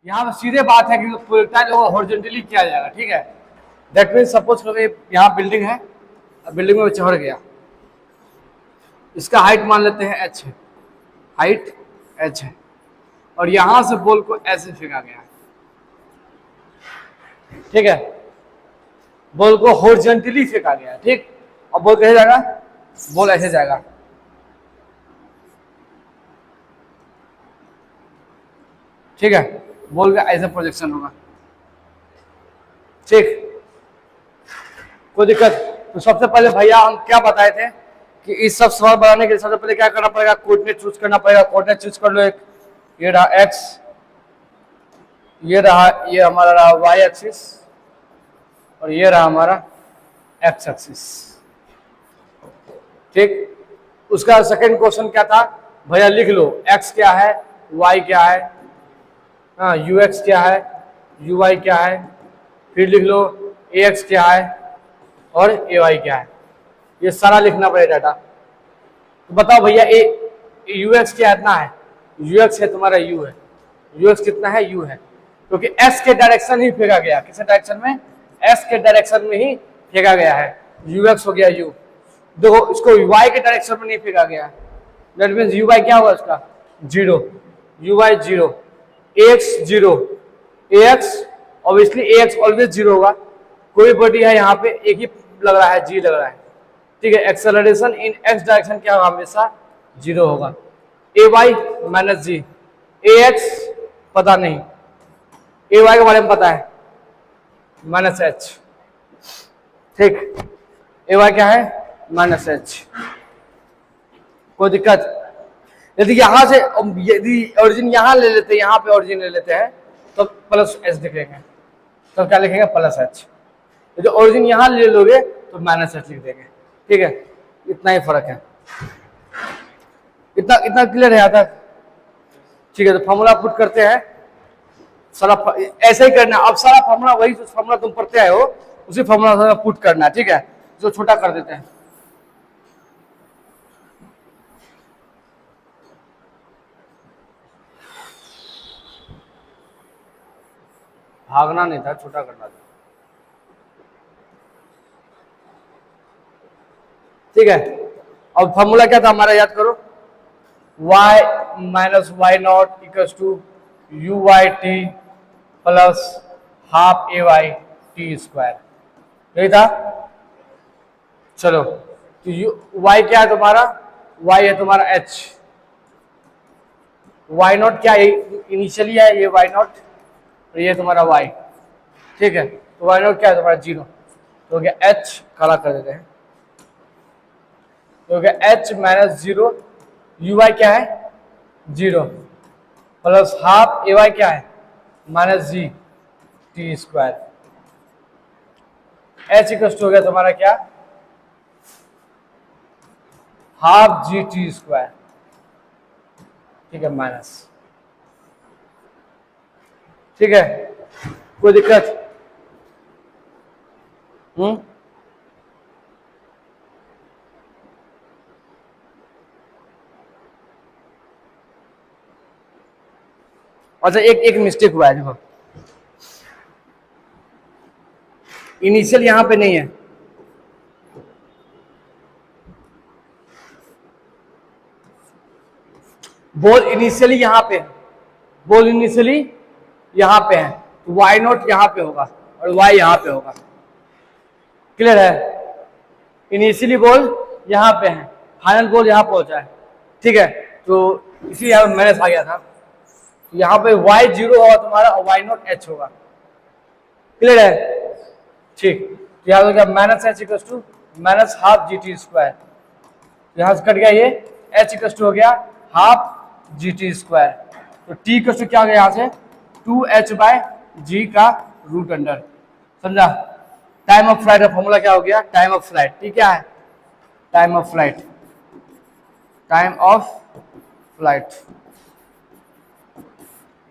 यहाँ पर सीधे बात है कि प्रोजेक्टाइल को हॉरिजॉन्टली किया जाएगा, ठीक है। दैट मीन सपोज करो यहाँ बिल्डिंग है, बिल्डिंग में चढ़ गया, इसका हाइट मान लेते हैं h है, हाइट h है, और यहां से बॉल को ऐसे फेंका गया, ठीक है। बॉल को हॉरिजॉन्टली फेंका गया, ठीक। अब बॉल कैसे जाएगा? बॉल ऐसे जाएगा, ठीक है। बॉल का ऐसा प्रोजेक्शन होगा, ठीक। कोई दिक्कत? तो सबसे पहले भैया हम क्या बताए थे कि इस सब सवाल बनाने के लिए सबसे पहले क्या करना पड़ेगा? कोऑर्डिनेट चूज करना पड़ेगा। कोऑर्डिनेट चूज कर लो, एक ये रहा x, ये रहा, ये हमारा रहा y एक्सिस, और ये रहा हमारा x एक्सिस, ठीक। उसका सेकंड क्वेश्चन क्या था भैया? लिख लो x क्या है, y क्या है, हाँ ux क्या है, uy क्या है, फिर लिख लो ax क्या है और ay क्या है। ये सारा लिखना पड़ेगा डाटा। तो बताओ भैया ux क्या इतना है? ux है तुम्हारा u है, ux कितना है? u है, क्योंकि s के डायरेक्शन ही फेंका गया। किस डायरेक्शन में? s के डायरेक्शन में ही फेंका गया है। ux हो गया u। देखो इसको y के डायरेक्शन में नहीं फेंका गया, दैट मींस uy क्या हुआ इसका? 0, uy 0, ax 0, ax obviously ax always 0 होगा। कोई बॉडी है यहाँ पे एक ही लग रहा है, g लग रहा है, ठीक है। एक्सेलरेशन इन x डायरेक्शन क्या होगा? हमेशा 0 होगा। ay माइनस जी, ax पता नहीं, ay के बारे में पता है माइनस h, ठीक। ay क्या है? Minus h। कोई दिक्कत? यदि यहां से यदि ओरिजिन यहां ले लेते, यहां पे ओरिजिन ले लेते हैं तो प्लस h लिखेंगे, तो क्या लिखेंगे? Plus h। यदि ओरिजिन यहां ले लोगे तो माइनस h लिख देंगे, ठीक है। इतना ही फर्क है, इतना इतना क्लियर है यहाँ तक, ठीक है। तो फॉर्मूला पुट करते हैं, सारा ऐसे ही करना। अब सारा फॉर्मूला वही जो फॉर्मूला तुम पढ़ते आए हो उसी फॉर्मूला पुट करना, ठीक है। जो छोटा कर देते हैं, भागना नहीं था, छोटा करना था, ठीक है। अब फॉर्मूला क्या था हमारा? याद करो, y minus y not equals to u y t plus half a y t square, यही था। चलो तो यू वाई क्या है तुम्हारा, वाई है तुम्हारा एच, वाई नॉट क्या है इनिशियली है ये वाई नॉट, और ये तुम्हारा वाई, ठीक है। तो वाई नॉट क्या है तुम्हारा 0, तो हो गया एच, काला कर देते हैं, तो हो गया एच माइनस 0, यू वाई क्या है 0 प्लस हाफ ए वाई क्या है minus g t square, H equal हो गया तुम्हारा क्या हाफ जी टी स्क्वायर, ठीक है, माइनस, ठीक है, कोई दिक्कत? अच्छा एक मिस्टेक हुआ है, देखो इनिशियल यहां पे नहीं है, बोल इनिशियली यहां पे, बोल इनिशियली यहां पे है, तो वाई नॉट यहां पे होगा और वाई यहां पे होगा, क्लियर है? इनिशियली बोल यहां पे है, फाइनल बोल यहां पहुंचा है, ठीक है, तो इसी यहां माइनस आ गया था, तो यहां पे y 0 होगा तुम्हारा और y नॉट h होगा, क्लियर है? ठीक, तो यहां हो गया minus h equal to minus half g t square, यहां से कट गया ये, h इक्वल टू हो गया हाफ जी टी स्क्वायर, तो t इक्वल टू क्या हो गया यहां से 2h बाय जी का रूट अंडर, समझा? टाइम ऑफ फ्लाइट का फॉर्मूला क्या हो गया, टाइम ऑफ फ्लाइट, ठीक क्या है, time of flight, time of flight,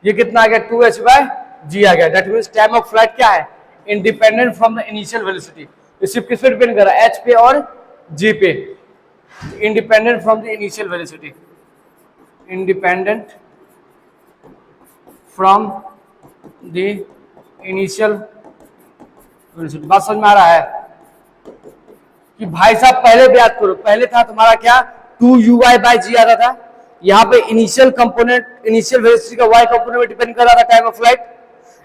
ये कितना आ गया 2h बाय जी आ गया, that means time of flight क्या है independent from the initial velocity, ये सिर्फ किस पे डिपेंड कर रहा है, h पे और g पे, independent from the initial velocity, independent from the initial velocity, बात समझ में आ रहा है कि भाई साहब पहले भी याद करो, पहले था तुम्हारा क्या 2uy बाय जी आता था, यहाँ पे इनिशियल कंपोनेंट, इनिशियल वेलोसिटी का y कंपोनेंट पे डिपेंड कर रहा था टाइम ऑफ फ्लाइट,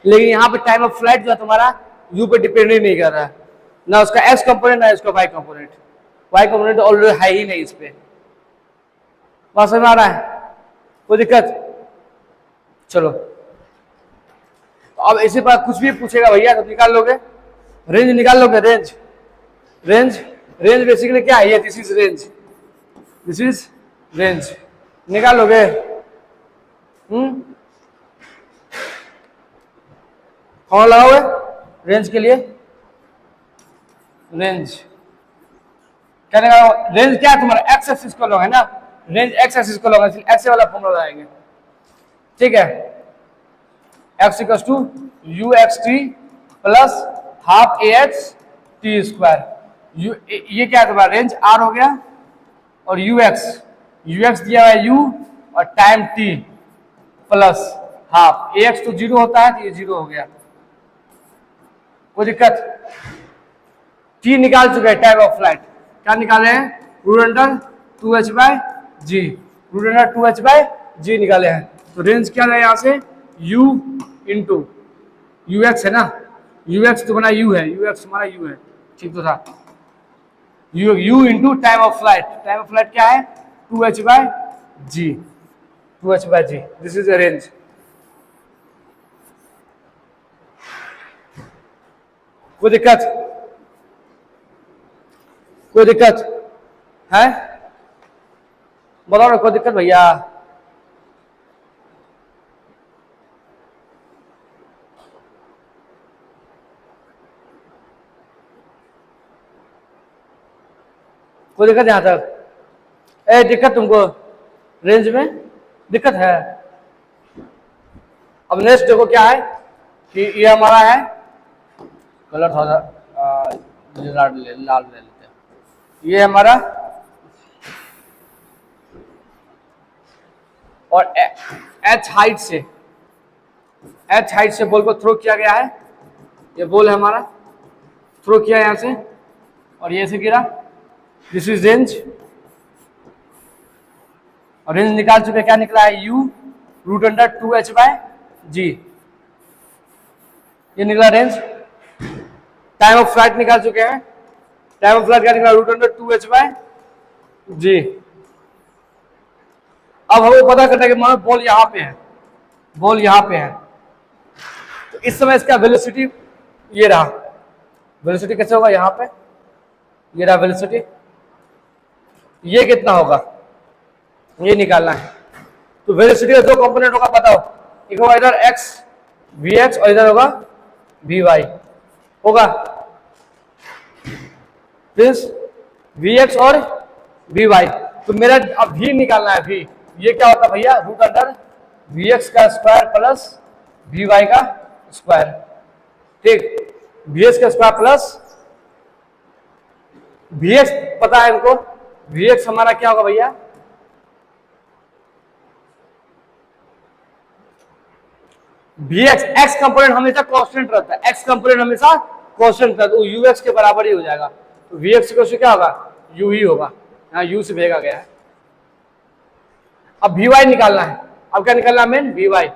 लेकिन यहाँ पे टाइम ऑफ फ्लाइट जो है तुम्हारा u पे डिपेंड ही नहीं कर रहा है, ना उसका x कंपोनेंट ना उसका y component, y component already है ही नहीं इस पे, बात समझ में आ रहा है, कोई दिक्कत? चलो अब इसी पर कुछ भी पूछेगा भैया तो निकाल लोगे, रेंज निकाल लोगे, रेंज रेंज रेंज बेसिकली क्या है, ये this is range, this is range, निकाल लोगे? कौन लगाओगे रेंज के लिए, रेंज क्या निकालो, रेंज क्या है तुम्हारा एक्स एक्सिस को लोगे ना, रेंज एक्स एक्सिस को लोगे, इसलिए एक्स वाला फॉर्मूला लगाएंगे, ठीक है, x equal to u x t plus half a x t square, ये क्या है तुम्हारा रेंज आर हो गया, और यू एक्स दिया हुआ है यू और time T plus half, a x तो 0 होता है तो ये 0 हो गया, कोई दिक्कत? टी निकाल चुके हैं, टाइम ऑफ फ्लाइट क्या निकाले हैं, root under 2h by ji, root under 2h by जी निकाले हैं, तो रेंज क्या है यहाँ से u इंटू यू एक्स है ना, यू एक्स तो बना u है, यू एक्स हमारा u है, ठीक तो था, u into time of flight, time of flight क्या है 2h by g, 2h by g, this is a range, कोई दिक्कत? कोई दिक्कत है, बताओ ना, कोई दिक्कत भैया? कोई दिक्कत यहां तक? ए दिक्कत तुमको रेंज में दिक्कत है? अब नेक्स्ट देखो क्या है कि ये हमारा है, कलर थोड़ा लाल ले लेते हैं, ये हमारा, और एच हाइट से बॉल को थ्रो किया गया है, ये बॉल है हमारा, थ्रो किया यहां से और ये से गिरा, दिस इज रेंज, और रेंज निकाल चुके, क्या निकला है u root under 2h by G, ये निकला रेंज। टाइम ऑफ फ्लाइट निकाल चुके हैं। टाइम ऑफ फ्लाइट क्या निकला, रूट अंडर 2h/, जी। अब हमें पता करना है कि मान बॉल यहां पे है, बॉल यहां पे है, तो इस समय इसका वेलोसिटी ये रहा। वेलोसिटी कैसे होगा, यहां पे ये रहा वेलोसिटी, ये कितना होगा ये निकालना है। तो वेलोसिटी का दो कंपोनेंट होगा, बताओ, एक होगा इधर x vx और इधर होगा vy, होगा प्लीज, vx और vy। तो मेरा अब v निकालना है, v ये क्या होता है भैया, रूट अंडर vx का स्क्वायर प्लस vy का स्क्वायर, ठीक, vx का स्क्वायर प्लस vx पता है इनको, vx हमारा क्या होगा भैया, vx x कंपोनेंट हमेशा कांस्टेंट रहता है, x कंपोनेंट हमेशा कांस्टेंट रहता है, तो ux के बराबर ही हो जाएगा। तो vx को क्या होगा, u ही होगा, यहाँ u से भेजा गया है। अब vy निकालना है, अब क्या निकालना है मेन, vy।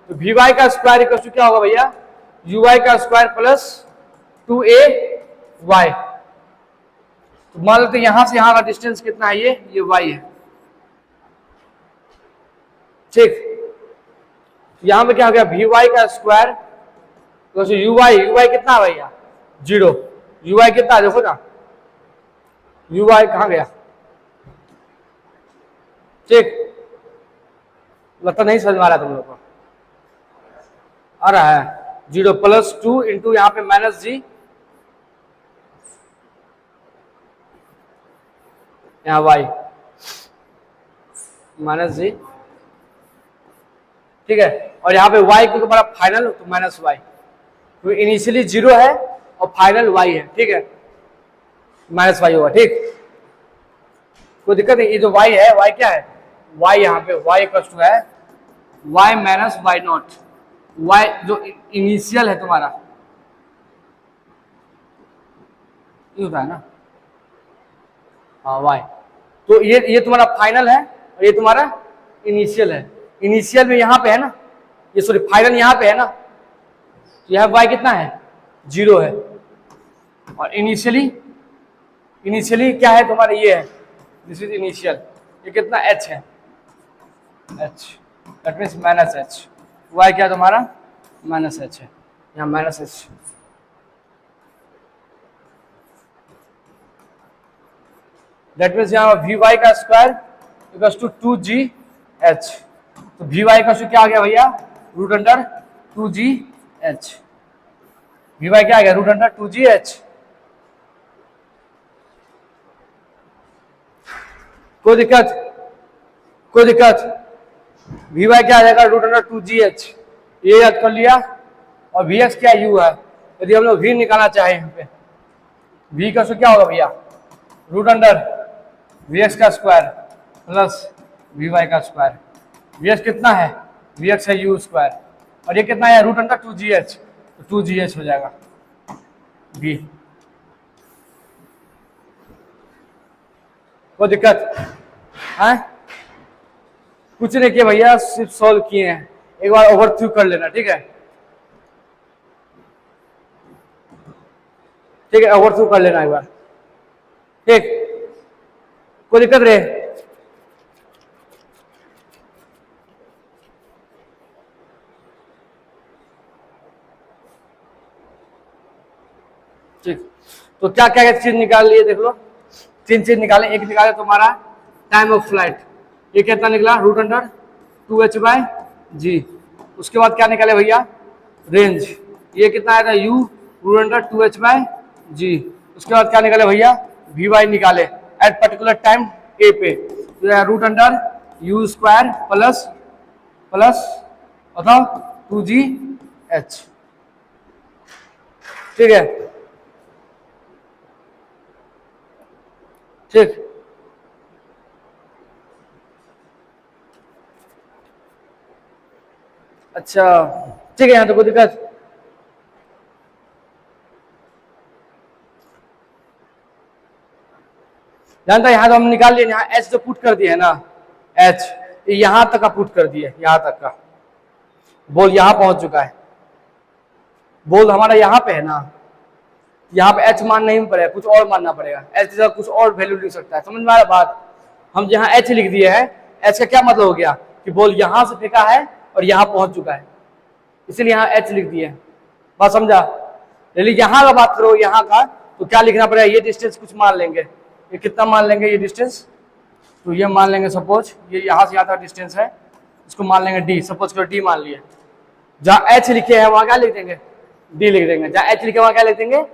तो vy का स्क्वायर इक्वल टू क्या होगा भैया, uy का स्क्वायर प्लस 2ay। तो मान लेते यहां से यहां का डिस्टेंस कितना है, ये y है, ठीक। यहां पे क्या हो गया, vy का स्क्वायर तो uy कितना है भैया, 0। uy कितना है देखो ना, uy कहां गया, ठीक, लगता नहीं समझ में आ रहा तुम लोग को, आ रहा है 0 प्लस 2 इंटू यहाँ पे माइनस जी, यहाँ y माइनस जी, ठीक है। और यहाँ पे y क्योंकि हमारा फाइनल तो माइनस y, तो इनिशियली 0 है और फाइनल y है, ठीक है, माइनस y होगा, ठीक, कोई दिक्कत नहीं। ये जो y है, y क्या है, y यहाँ पे y इक्वल टू है y minus y not, y जो इनिशियल है तुम्हारा, ये होता है ना, हाँ y, तो ये तुम्हारा फाइनल है और ये तुम्हारा इनिशियल है। इनिशियल में यहाँ पे है ना, ये सॉरी फाइनल यहाँ पे है ना, तो यहाँ y कितना है, 0 है, और इनिशियली क्या है तुम्हारा, ये है, दिस इज इनिशियल, ये कितना h है, h, that means minus h, y क्या तुम्हारा माइनस h है, यहाँ माइनस h, दैट मीन्स यहाँ vy का स्क्वायर इक्वल्स टू 2gh। तो vy का क्या आ गया भैया, रूट अंडर 2gh, vy क्या आ गया, रूट अंडर 2gh। कोई दिक्कत, vy क्या आ जाएगा, रूट अंडर 2gh, ये याद कर लिया। और vx क्या u है, यदि हम लोग v निकालना चाहें यहाँ पे, v का क्या होगा भैया, रूट अंडर vx का स्क्वायर प्लस vy का स्क्वायर, vx कितना है, vx है u स्क्वायर, और ये कितना है, रूट अंडर 2gh, तो 2gh हो जाएगा v। कोई दिक्कत है, कुछ नहीं किया भैया, सिर्फ सॉल्व किए हैं, एक बार ओवरथ्रू कर लेना, ठीक है, ठीक है, ओवरथ्रू कर लेना एक बार, ठीक, कोई दिक्कत रहे, ठीक। तो क्या क्या चीज निकाल लिए, देख लो, 3 चीज निकाले। एक निकाले तुम्हारा टाइम ऑफ फ्लाइट, ये कितना निकला, रूट अंडर 2h/g। उसके बाद क्या निकाले भैया, रेंज, ये कितना आया था, u रूट अंडर 2h/g। उसके बाद क्या निकाले भैया, vy निकाले एट पर्टिकुलर टाइम a पे, तो root under u square plus बताओ 2gh, ठीक है, ठीक, अच्छा, ठीक है, यहाँ तो कोई दिक्कत, जानता है, यहाँ तो हम निकाल लिए, यहाँ h जो पुट कर दिया है ना, h यहां तक का पुट कर दिया, यहां तक का, बॉल यहां पहुंच चुका है, बॉल हमारा यहां पे है ना, यहाँ पे एच मान नहीं पड़ेगा, कुछ और मानना पड़ेगा, एच की जगह कुछ और वैल्यू लिख सकता है। समझ में आ रहा बात? हम जहाँ एच लिख दिए है, एच का क्या मतलब हो गया कि बॉल यहां से फेंका है और यहां पहुंच चुका है, इसीलिए यहाँ एच लिख दिए। बात समझा? लेकिन यहाँ का बात करो यहाँ का, तो क्या लिखना पड़ेगा, ये डिस्टेंस कुछ मान लेंगे, ये कितना मान लेंगे ये डिस्टेंस, तो ये मान लेंगे सपोज ये यहाँ से यहाँ तक डिस्टेंस है, इसको मान लेंगे डी, सपोज करो डी मान लिए। जहाँ एच लिखे हैं वहां क्या लिख देंगे, डी लिख देंगे, जहाँ एच लिखे वहां क्या लिख देंगे,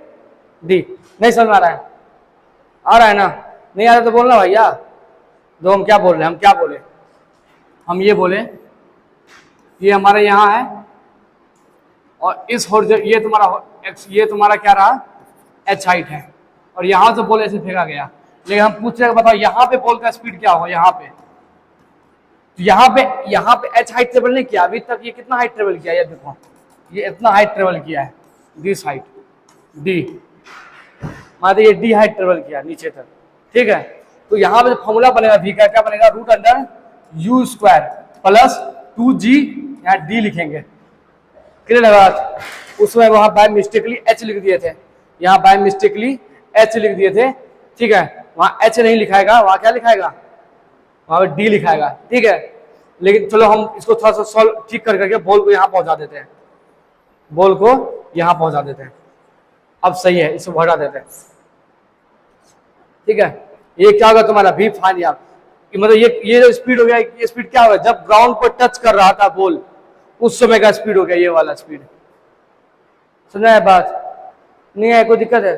डी। नहीं समझ में आ रहा है? आ रहा है ना? नहीं आ रहा तो बोलना भैया। दो हम क्या बोल रहे हैं, हम क्या बोले, हम ये बोले ये हमारे यहाँ है और इस ये तुम्हारा क्या रहा, एच हाइट है, और यहाँ से बॉल ऐसे फेंका गया। लेकिन हम पूछ रहे हैं बताओ यहाँ पे बॉल का स्पीड क्या होगा, यहाँ पे, तो यहाँ पे एच हाइट ट्रेवल नहीं किया अभी तक, ये कितना हाइट ट्रेवल किया, ये देखो ये इतना हाइट ट्रेवल किया है, दिस हाइट डी, मान ये डी हाइट ट्रेवल किया नीचे तक, ठीक है। तो यहाँ पे फॉर्मूला बनेगा वी का, क्या बनेगा, root under u square plus 2g, यहाँ डी लिखेंगे, क्लियर है बात? उसमें वहां बाय मिस्टेकली एच लिख दिए थे, यहाँ बाय मिस्टेकली एच लिख दिए थे, ठीक है। वहां एच नहीं लिखाएगा, वहां क्या लिखाएगा, वहां पे डी लिखाएगा, ठीक है। लेकिन चलो हम इसको थोड़ा सा सॉल्व ठीक करके बॉल को यहाँ पहुंचा देते हैं, बॉल को यहाँ पहुंचा देते हैं। अब सही है, इसको हटा देते हैं, ठीक है। ये क्या होगा तुम्हारा भी फाइन यार, मतलब ये जो स्पीड हो गया, ये स्पीड क्या होगा, जब ग्राउंड पर टच कर रहा था बॉल उस समय का स्पीड हो गया, ये वाला स्पीड। समझा है बात? नहीं है कोई दिक्कत है?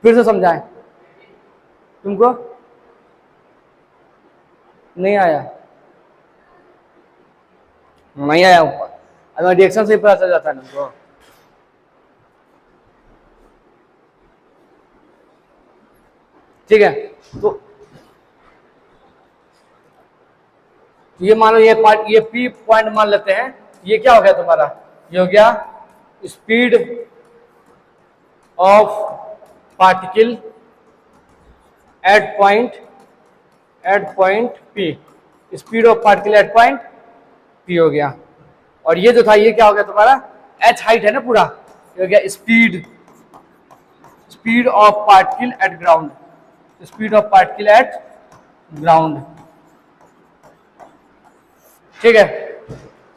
फिर से समझाएं, तुमको नहीं आया? नहीं आया ऊपर, अगर रिएक्शन से ही पता चल जाता है तुमको। ठीक है, तो ये मान लो ये पी पॉइंट मान लेते हैं, ये क्या हो गया तुम्हारा, ये हो गया speed of particle at point P, speed of particle at point P हो गया। और ये जो था ये क्या हो गया तुम्हारा, एच हाइट है ना पूरा, ये हो गया speed of particle at ground, speed of particle at ground, ठीक है,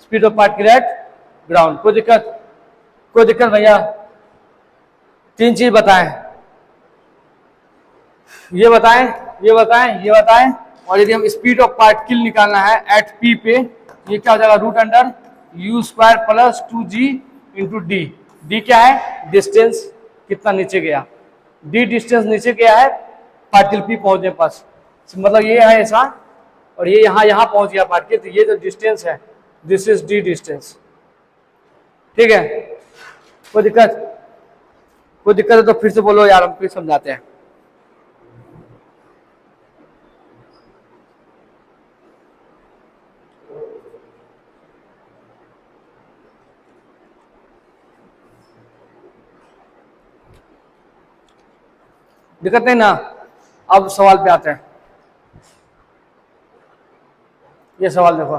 speed of particle at ground. कोई दिक्कत भैया? तीन चीज बताएं, ये बताएं, और यदि हम स्पीड ऑफ पार्टिकल निकालना है एट पी पे, ये क्या हो जाएगा, root under u square plus 2g into d. D क्या है, डिस्टेंस कितना नीचे गया, डी डिस्टेंस नीचे गया है पार्टिकल पी पहुंचने पास, मतलब ये है ऐसा, और ये यहाँ पहुंच गया पार्टिकल, तो ये जो डिस्टेंस है दिस इज डी डिस्टेंस, ठीक है। कोई दिक्कत है तो फिर से बोलो यार, हम फिर समझाते हैं। दिक्कत नहीं ना? अब सवाल पे आते हैं। ये सवाल देखो,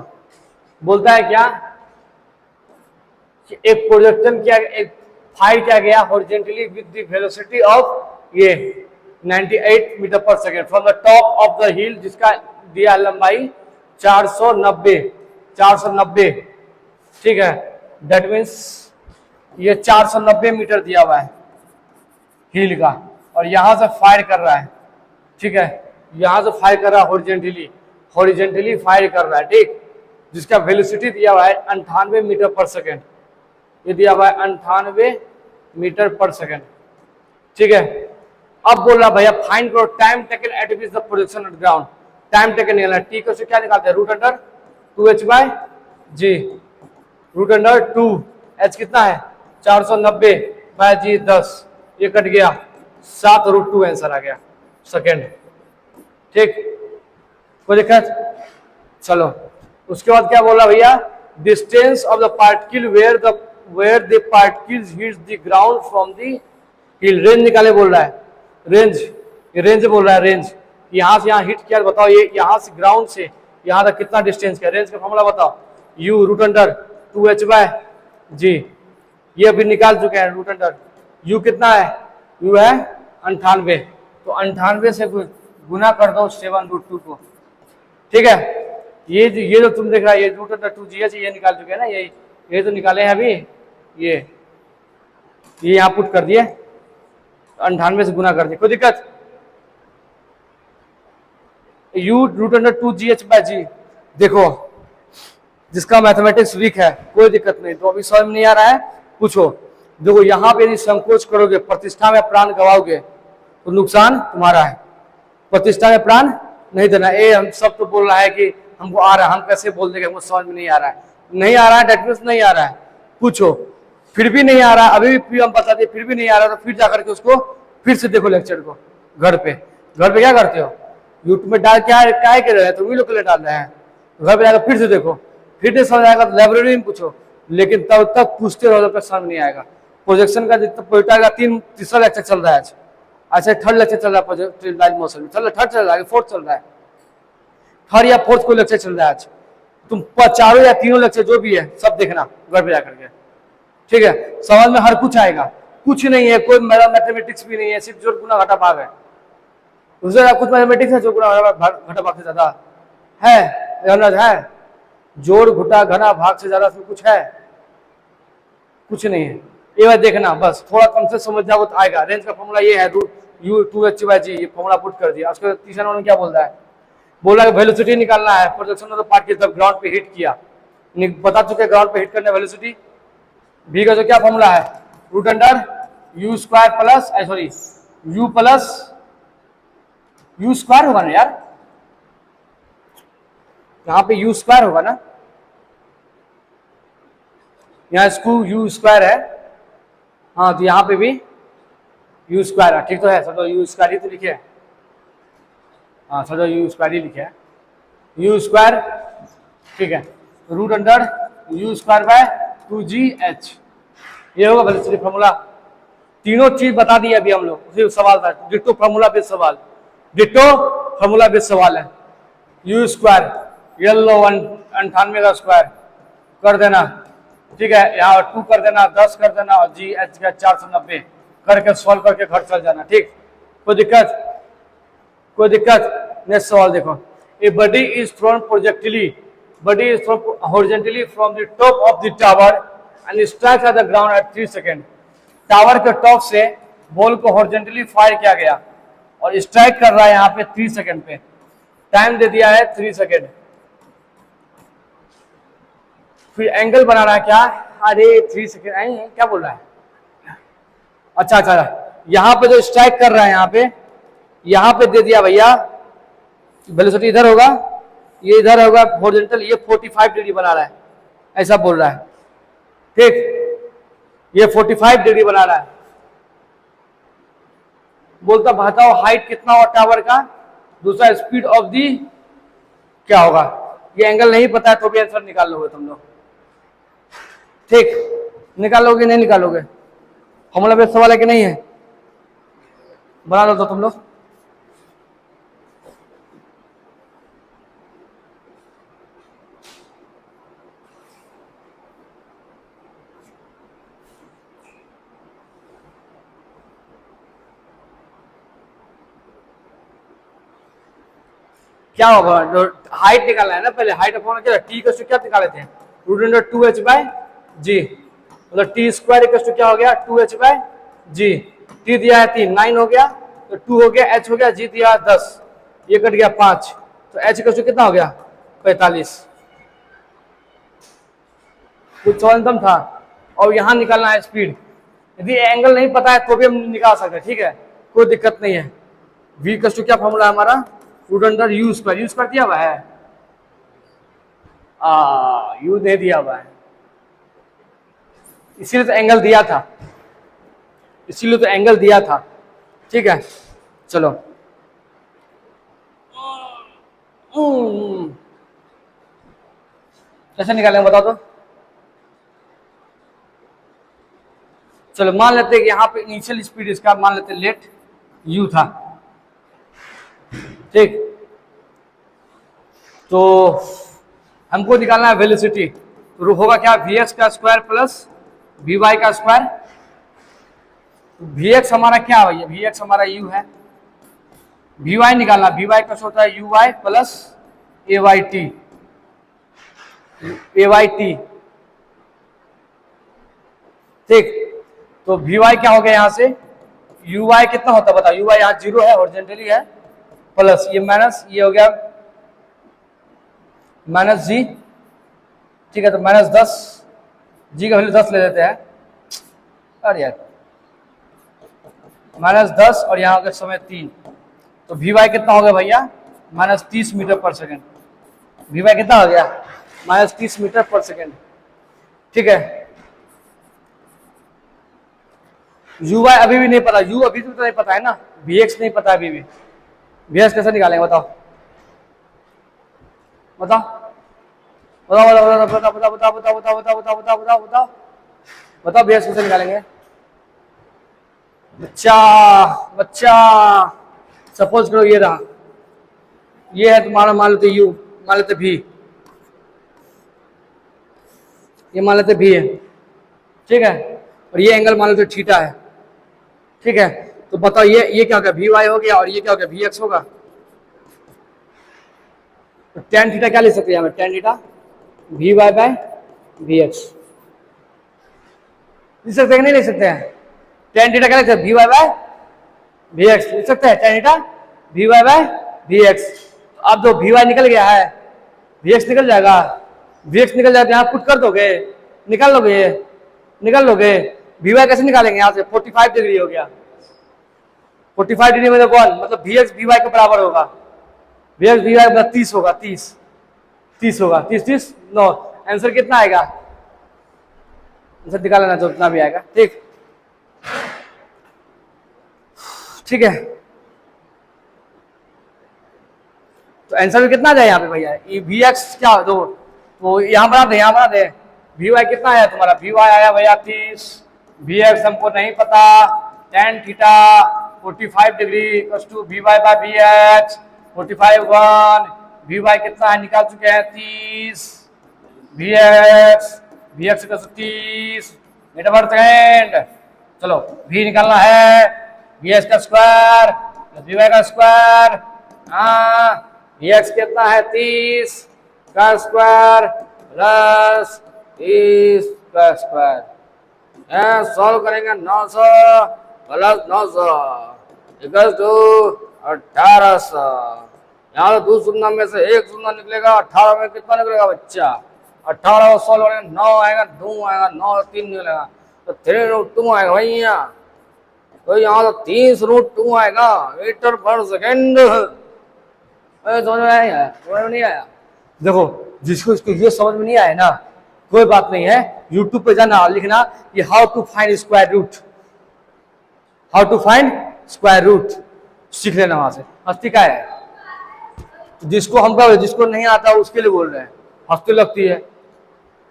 बोलता है क्या कि एक प्रोजेक्शन किया, एक फायर किया गया horizontally with the velocity of ये 98 मीटर पर second from the top of the हिल, जिसका दिया लंबाई 490, ठीक है। दैट मीन्स ये 490 मीटर दिया हुआ है हिल का, और यहां से फायर कर रहा है, ठीक है, यहां से फायर कर रहा है हॉरिजॉन्टली फायर कर रहा है, ठीक, जिसका वेलोसिटी दिया हुआ है 98 मीटर पर सेकेंड, ये दिया हुआ है 98 मीटर पर सेकेंड, ठीक है। अब बोल रहा भैया फाइंड करो time taken at which the projection eight ground, time taken निकालना, टी को से क्या निकालते हैं, root under 2h/g, root under 2h कितना है 490/g 10, ये कट गया 7√2 आंसर आ गया सेकेंड, ठीक। कोई दिक्कत? चलो उसके बाद क्या बोला भैया, distance of the particle where the particles hits the ground from the hill, range निकाले बोल रहा है, रेंज बोल रहा है, रेंज यहाँ से यहाँ हिट किया, बताओ ये यहाँ से ग्राउंड से यहाँ तक कितना डिस्टेंस किया, रेंज का फॉर्मूला बताओ, यू रूट अंडर 2h/g। ये अभी निकाल चुके हैं रूट अंडर। यू कितना है? यू है 98, तो 98 से गुना कर दो 7√2 को, ठीक है। ये जो तुम देख रहा है ये रूट अंडर 2gh ये निकाल चुके हैं ना, ये तो निकाले हैं अभी। ये यहाँ पुट कर दिए, 98 से गुना कर दिए, कोई दिक्कत? U root under 2gh/g। देखो जिसका मैथमेटिक्स वीक है कोई दिक्कत नहीं, तो अभी समझ में नहीं आ रहा है पूछो। देखो यहाँ पे यदि संकोच करोगे, प्रतिष्ठा में प्राण गवाओगे तो नुकसान तुम्हारा है। प्रतिष्ठा में प्राण नहीं देना। हम सब तो बोल रहा है कि हमको आ रहा है, हम कैसे बोल देंगे हमको समझ में नहीं आ रहा है। नहीं आ रहा है डेट मींस नहीं आ रहा है, पूछो। फिर भी नहीं आ रहा, अभी भी हम बता दिए फिर भी नहीं आ रहा, तो फिर जाकर के उसको फिर से देखो लेक्चर को घर पे क्या करते हो? यूट्यूब में डाल क्या कर रहे हैं तो वही लोग के लिए डाल रहे हैं, घर पे जाकर फिर से देखो, फिर नहीं समझ आएगा तो लाइब्रेरी में पूछो, लेकिन तब तक पूछते रहो जब तक समझ नहीं आएगा। प्रोजेक्शन का जितना पोइटा का तीसरा लेक्चर चल रहा है आज। अच्छा थर्ड लेक्चर चल रहा है प्रोजेक्ट लाइव मोशन में, थर्ड चल रहा है, फोर्थ चल रहा है, थर्ड या फोर्थ कोई लेक्चर चल रहा है आज। तुम चारों या तीनों लेक्चर जो भी है सब देखना घर पे जाकर के, ठीक है। समझ में हर कुछ आएगा, कुछ नहीं है, कोई मैथमेटिक्स भी नहीं है, सिर्फ जोड़ गुना घटा भाग है। उससे कुछ मैथमेटिक्स है जो गुना घटा भाग से ज्यादा है? जोड़ घटा घना भाग से ज्यादा उसमें कुछ है? कुछ नहीं है। ये बात देखना, बस थोड़ा कम से समझ जाओ तो आएगा। रेंज का फॉर्मूला ये है, यू 2h/g, ये फॉर्मूला पुट कर दिया। उसके तीसरा नंबर क्या बोल रहा है? बोला कि वेलोसिटी निकालना है प्रोजेक्शन ऑफ द पार्टिकल जब ग्राउंड पे हिट किया। बता चुके ग्राउंड पे हिट करने वेलोसिटी v का जो क्या फॉर्मूला है? Root under u square plus u plus u square होगा ना यार, यहाँ पे u स्क्वायर होगा ना, यहाँ इसको u स्क्वायर है, हाँ तो यहाँ पे भी u स्क्वायर है, ठीक तो है। समझो u स्क्वायर ही तो लिखे है, हाँ समझो u स्क्वायर ही लिखे है, u स्क्वायर, ठीक है। Root under u square by 2gh, ये होगा वेलोसिटी फॉर्मूला। तीनों चीज बता दी अभी हम लोग, उसी सवाल था, डिट्टो फॉर्मूला बेस्ड सवाल, डिट्टो फॉर्मूला बेस्ड सवाल है। u स्क्वायर येलो 98 का स्क्वायर कर देना, ठीक है, यहाँ 2 कर देना, 10 कर देना, और जी एच का 490 करके सॉल्व करके घर चल जाना, ठीक। कोई दिक्कत? नेक्स्ट सवाल देखो। A body is thrown projectilely, body is thrown horizontally from the top of the tower and strike at the ground at 3 second. Tower के टॉप से बॉल को हॉरिजॉन्टली फायर किया गया और स्ट्राइक कर रहा है यहाँ पे 3 सेकंड पे, टाइम दे दिया है 3 सेकंड। फिर एंगल बना रहा है क्या? अरे 3 सेकंड क्या बोल रहा है? अच्छा, यहाँ पे जो स्ट्राइक कर रहा है यहाँ पे दे दिया भैया, वेलोसिटी इधर होगा, ये इधर होगा हॉरिजॉन्टल, ये 45 डिग्री बना रहा है, ऐसा बोल रहा है, ठीक। ये 45 डिग्री बना रहा है। बोलता बताओ हाइट कितना होगा टावर का, दूसरा स्पीड ऑफ दी क्या होगा। ये एंगल नहीं पता है तो भी आंसर निकाल लोगे तुम लोग, ठीक। निकालोगे नहीं निकालोगे? फॉर्मूला बेस्ड सवाल है कि नहीं है? बना लो तो तुम लोग। क्या होगा? हाइट निकालना है ना पहले, हाइट फॉर्मूला क्या टी का क्या निकाले थे? रूट अंडर 2h/g, मतलब टी स्क्वायर क्या हो गया? 2h/g। टी दिया है 3, 9 हो गया, तो 2 हो गया, h हो गया, g दिया 10, ये कट गया 5, तो h कितना हो गया? 45। कुछ समझ था। और यहाँ निकालना है स्पीड। यदि एंगल नहीं पता है तो भी हम निकाल सकते हैं, ठीक है, कोई दिक्कत नहीं है। v का क्या फॉर्मूला है हमारा? Root under u square, use कर दिया हुआ है, यू दे दिया हुआ है, इसीलिए तो एंगल दिया था, ठीक है। चलो कैसे निकालेंगे बताओ तो। चलो मान लेते हैं कि यहाँ पे इनिशियल स्पीड इसका मान लेते लेट u था, ठीक। तो हमको निकालना है वेलोसिटी, तो होगा क्या, वी एक्स का स्क्वायर प्लस वी वाई का स्क्वायर। वी एक्स हमारा क्या है भैया, वी एक्स हमारा यू है, वी वाई निकालना, वी वाई का होता है u y plus a y t, a y t. ठीक, तो वी वाई क्या हो गया यहाँ से, यू वाई कितना होता है बताओ, यू वाई यहाँ 0 है, ओरिजेंटली है, प्लस ये माइनस ये हो गया माइनस जी। ठीक है, तो माइनस 10, जी का वैल्यू 10 ले लेते हैं, अरे यार माइनस 10 और यहाँ हो गया समय 3, तो वी वाई कितना हो गया भैया, माइनस 30 मीटर पर सेकेंड। वी वाई कितना हो गया, माइनस 30 मीटर पर सेकेंड। ठीक है, यू वाई अभी भी नहीं पता, यू अभी भी तो नहीं पता है ना, वी एक्स नहीं पता अभी भी, वी एक्स कैसे निकालेंगे बताओ, बताओ बताओ बताओ बताओ बताओ बताओ बताओ बताओ बताओ बताओ बताओ बताओ बताओ बताओ वी एक्स कैसे निकालेंगे बच्चा, बच्चा सपोज करो ये रहा, ये है तुम्हारा, मान लेते यू, मान लेते भी, ये मान लेते भी है, ठीक है, और ये एंगल मान लेते थीटा है। ठीक है, तो बताओ ये क्या हो गया, वी वाई हो गया, और ये क्या हो गया, वी एक्स होगा। तो टेन थीटा क्या ले सकते हैं हमें, tan theta v y by v x लिख सकते हैं कि नहीं लिख सकते हैं, टेन थीटा क्या लिख सकते हैं, v y by v x लिख सकते हैं, tan theta v y by v x. अब जो वी वाई निकल गया है, वी एक्स निकल जाएगा, वी एक्स निकल जाएगा, यहाँ पुट कर दोगे, निकाल लोगे, निकाल लोगे, वी वाई कैसे निकालेंगे, यहाँ से 45 डिग्री हो गया, 45 डिग्री में कौन, मतलब वी एक्स वी वाई के बराबर होगा, वी एक्स वी वाई 30 होगा, 30 30 होगा, 30 30 9, आंसर कितना आएगा, आंसर निकाल लेना जो उतना भी आएगा। ठीक, ठीक है, तो आंसर भी कितना आ जाए यहाँ पे भैया, ये वी एक्स क्या दो, तो यहाँ बना दे, यहाँ बना दे, वी वाई कितना आया तुम्हारा, वी वाई आया भैया 30, वी एक्स हमको नहीं पता, tan theta 45 degree to v y by v x 45 1, v y कितना है निकाल चुके हैं 30, वी एक्स का 30 मीटर पर सेकेंड। चलो वी निकालना है, वी एक्स का स्क्वायर वी वाई का स्क्वायर, हाँ वी एक्स कितना है 30 का स्क्वायर प्लस 30 का स्क्वायर, सॉल्व करेंगे 900 प्लस 900 इक्वल टू 1800। यहाँ तो 2 शून्य में से 1 शून्य निकलेगा, 18 में कितना निकलेगा बच्चा, 18 को सॉल्व करेंगे 9 आएगा, 2 आएगा, 9 3 निकलेगा, तो 3√2 आएगा भैया, तो यहाँ तो 30√2 आएगा मीटर पर सेकेंड। समझ में आया, समझ में नहीं आया, देखो जिसको इसको ये समझ में नहीं आया ना कोई बात नहीं है, यूट्यूब पे जाना लिखना ये how to find square root, how to find square root सीख लेना वहां से, हस्ती का है, जिसको हम कह जिसको नहीं आता उसके लिए बोल रहे हैं, हस्ती लगती है,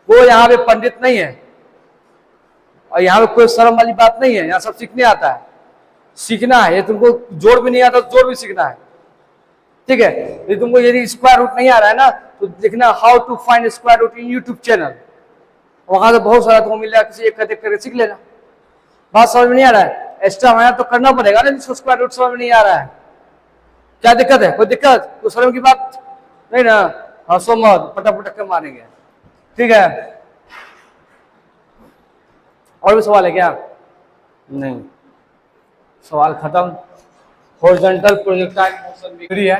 कोई यहाँ पे पंडित नहीं है और यहाँ पे कोई शर्म वाली बात नहीं है, यहाँ सब सीखने आता है, सीखना है, ये तुमको जोड़ भी नहीं आता तो जोड़ भी सीखना है। ठीक है, यदि तुमको यदि स्क्वायर रूट नहीं आ रहा है ना तो देखना how to find square root in YouTube channel, वहां से बहुत सारा तुमको मिलेगा, किसी एक देख करके सीख लेना। बात समझ में नहीं आ रहा है, एक्स्ट्रा मेहनत तो करना पड़ेगा ना, जिसको स्क्वायर रूट समझ में नहीं आ रहा है, क्या दिक्कत है, कोई दिक्कत, कोई शर्म की बात नहीं ना, हंसो मत, पटक पटक के मारेंगे। ठीक है, और भी सवाल है क्या, नहीं, सवाल खत्म। हॉरिजॉन्टल प्रोजेक्टाइल मोशन डिग्री है,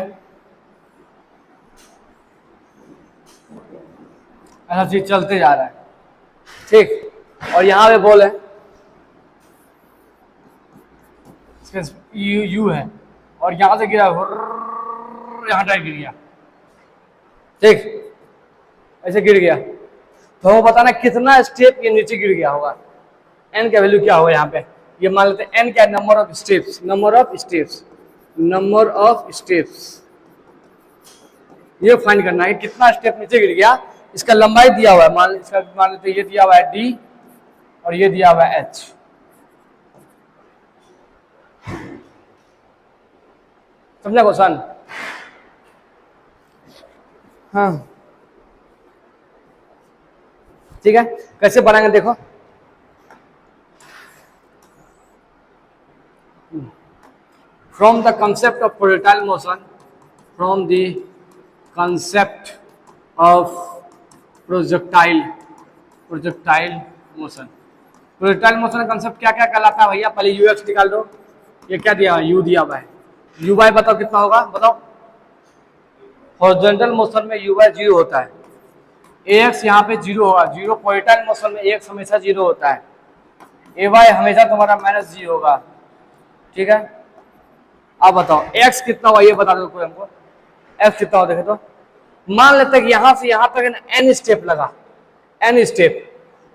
ऐसा चीज चलते जा रहा है। ठीक, और यहाँ पे बॉल है, यू है, और यहाँ से गिरा, यहाँ टाइप गिर गया, ठीक ऐसे गिर गया, तो वो बताना कितना स्टेप ये नीचे गिर गया होगा, एन का वैल्यू क्या होगा यहाँ पे, ये मान लेते हैं एन क्या, number of steps, number of steps, number of steps, ये फाइंड करना है कितना स्टेप नीचे गिर गया, इसका लंबाई दिया हुआ है, मान लेते ये दिया हुआ है डी और ये दिया हुआ है एच। समझा क्वेश्चन, हाँ ठीक है, कैसे बनाएंगे देखो। From the concept of projectile motion, from the concept of projectile projectile motion. Projectile motion का कंसेप्ट क्या क्या कहलाता है भैया? पहले यू एक्स निकाल दो। ये क्या दिया है? यू दिया हुआ है। यू बाय बताओ कितना होगा, बताओ। हॉरिजॉन्टल मोशन में यू बाय 0 होता है, ए एक्स यहाँ पे 0 होगा, 0। प्रोजेक्टाइल मोशन में एक्स हमेशा 0 होता है, ए वाई हमेशा तुम्हारा -g होगा, ठीक है। अब बताओ एक्स कितना हुआ, ये बता दो कोई हमको। एक्स कितना हुआ देखे तो। मान लेते हैं कि यहां से यहां तक n स्टेप लगा, n स्टेप।